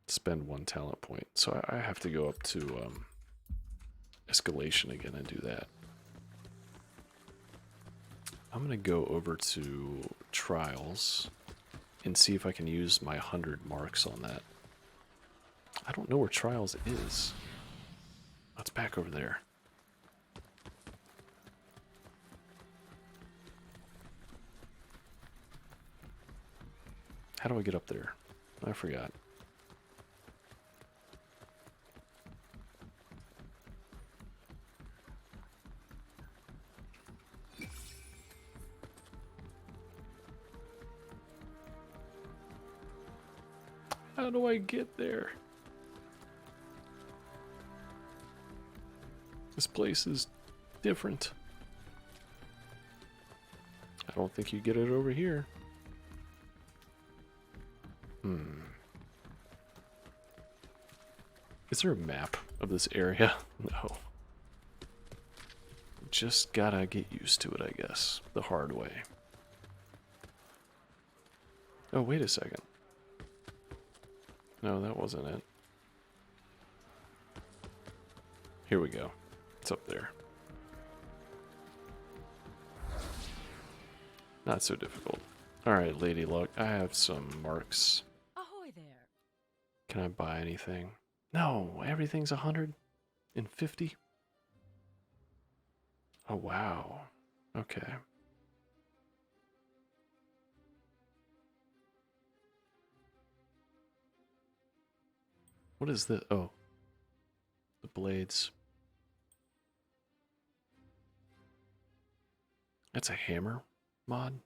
Spend 1 talent point. So I have to go up to escalation again and do that. I'm going to go over to trials and see if I can use my 100 marks on that. I don't know where trials is. Oh, it's back over there. How do I get up there? I forgot. How do I get there? This place is different. I don't think you get it over here. Is there a map of this area? No. Just gotta get used to it, I guess. The hard way. Oh, wait a second. No, that wasn't it. Here we go. It's up there. Not so difficult. Alright, Lady Luck. I have some marks.
Ahoy there.
Can I buy anything? No, everything's 150. Oh, wow. Okay. What is this? Oh. The blades. That's a hammer mod.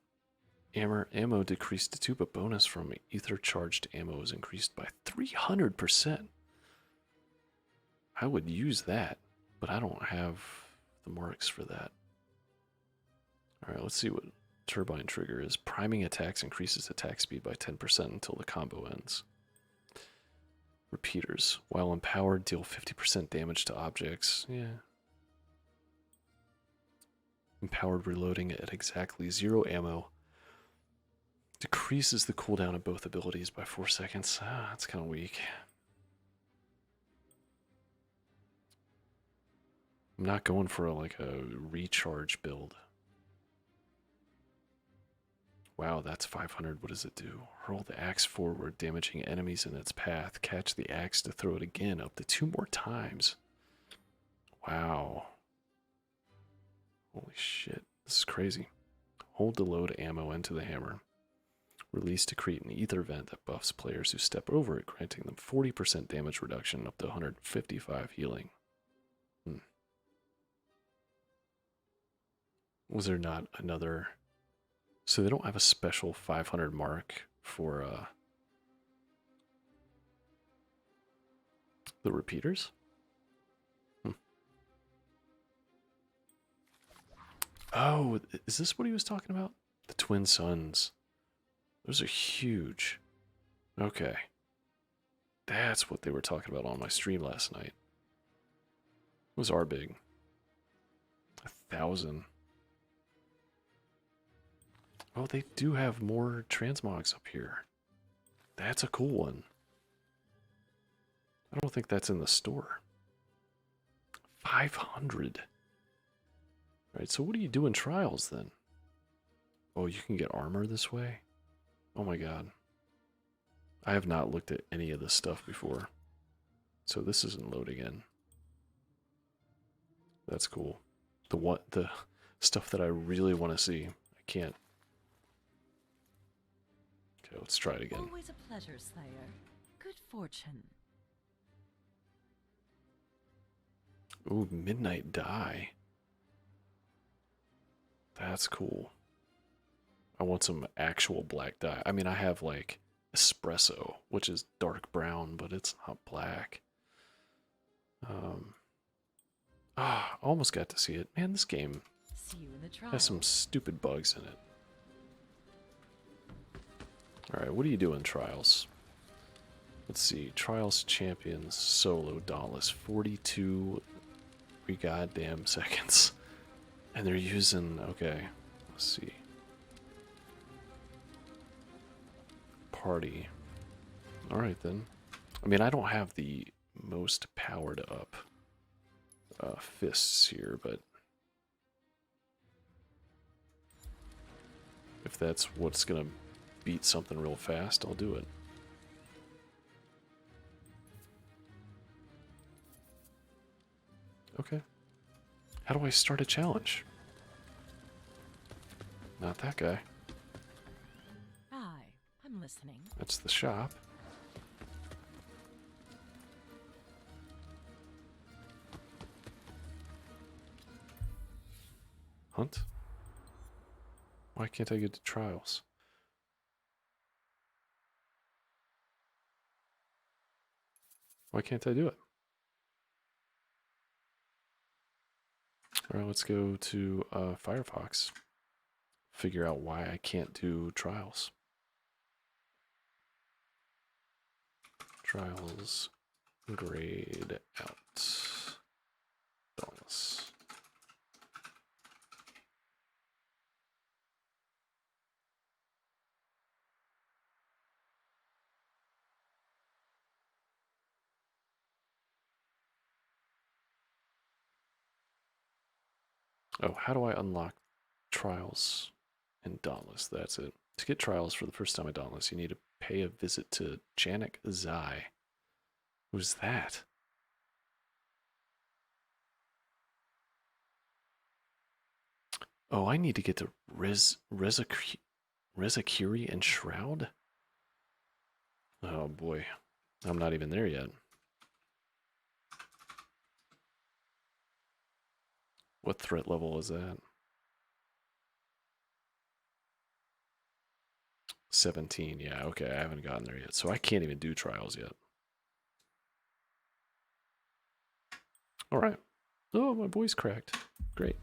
Ammo decreased to 2, but bonus from ether charged ammo is increased by 300%. I would use that, but I don't have the marks for that. Alright, let's see what turbine trigger is. Priming attacks increases attack speed by 10% until the combo ends. Repeaters. While empowered, deal 50% damage to objects. Yeah. Empowered reloading at exactly 0 ammo. Decreases the cooldown of both abilities by 4 seconds. Ah, that's kind of weak. I'm not going for like a recharge build. Wow, that's 500. What does it do? Hurl the axe forward, damaging enemies in its path. Catch the axe to throw it again up to 2 more times. Wow. Holy shit. This is crazy. Hold to load ammo into the hammer. Release to create an ether vent that buffs players who step over it, granting them 40% damage reduction up to 155 healing. Was there not another... So they don't have a special 500 mark for the repeaters? Oh, is this what he was talking about? The twin suns. Those are huge. Okay. That's what they were talking about on my stream last night. Those are big. 1,000. Oh, they do have more transmogs up here. That's a cool one. I don't think that's in the store. 500. Alright, so what do you do in trials then? Oh, you can get armor this way? Oh my god. I have not looked at any of this stuff before. So this isn't loading in. That's cool. The stuff that I really want to see. I can't. Okay, let's try it again.
Always a pleasure, Slayer. Good fortune.
Ooh, midnight dye. That's cool. I want some actual black dye. I mean, I have like espresso, which is dark brown, but it's not black. I almost got to see it. Man, this game
See you in the trial.
has some stupid bugs in it. Alright, what are you doing, Trials? Let's see. Trials Champions Solo Dauntless. 42 goddamn seconds. And they're using... Okay, let's see. Party. Alright then. I mean, I don't have the most powered up fists here, but... if that's what's gonna beat something real fast, I'll do it. Okay. How do I start a challenge? Not that guy.
Hi, I'm listening.
That's the shop. Hunt? Why can't I get to trials? Why can't I do it? Alright, let's go to Firefox. Figure out why I can't do trials. Trials grayed out. Dauntless. Oh, how do I unlock trials in Dauntless? That's it. To get trials for the first time in Dauntless, you need to pay a visit to Janik Zai. Who's that? Oh, I need to get to Rezakiri and Shroud? Oh boy. I'm not even there yet. What threat level is that? 17, yeah, okay, I haven't gotten there yet. So I can't even do trials yet. Alright. Oh, my voice cracked. Great.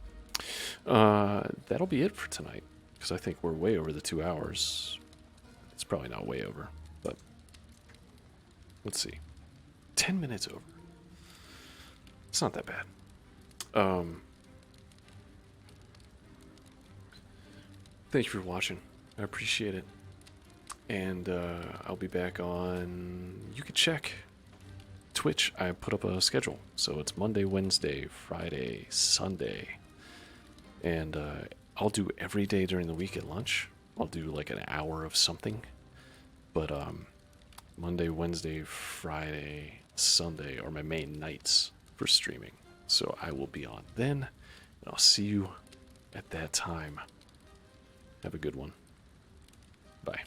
That'll be it for tonight. Because I think we're way over the 2 hours. It's probably not way over, but let's see. 10 minutes over. It's not that bad. Thank you for watching. I appreciate it. And I'll be back on... You can check Twitch. I put up a schedule. So it's Monday, Wednesday, Friday, Sunday. And I'll do every day during the week at lunch. I'll do like an hour of something. But Monday, Wednesday, Friday, Sunday are my main nights for streaming. So I will be on then. And I'll see you at that time. Have a good one. Bye.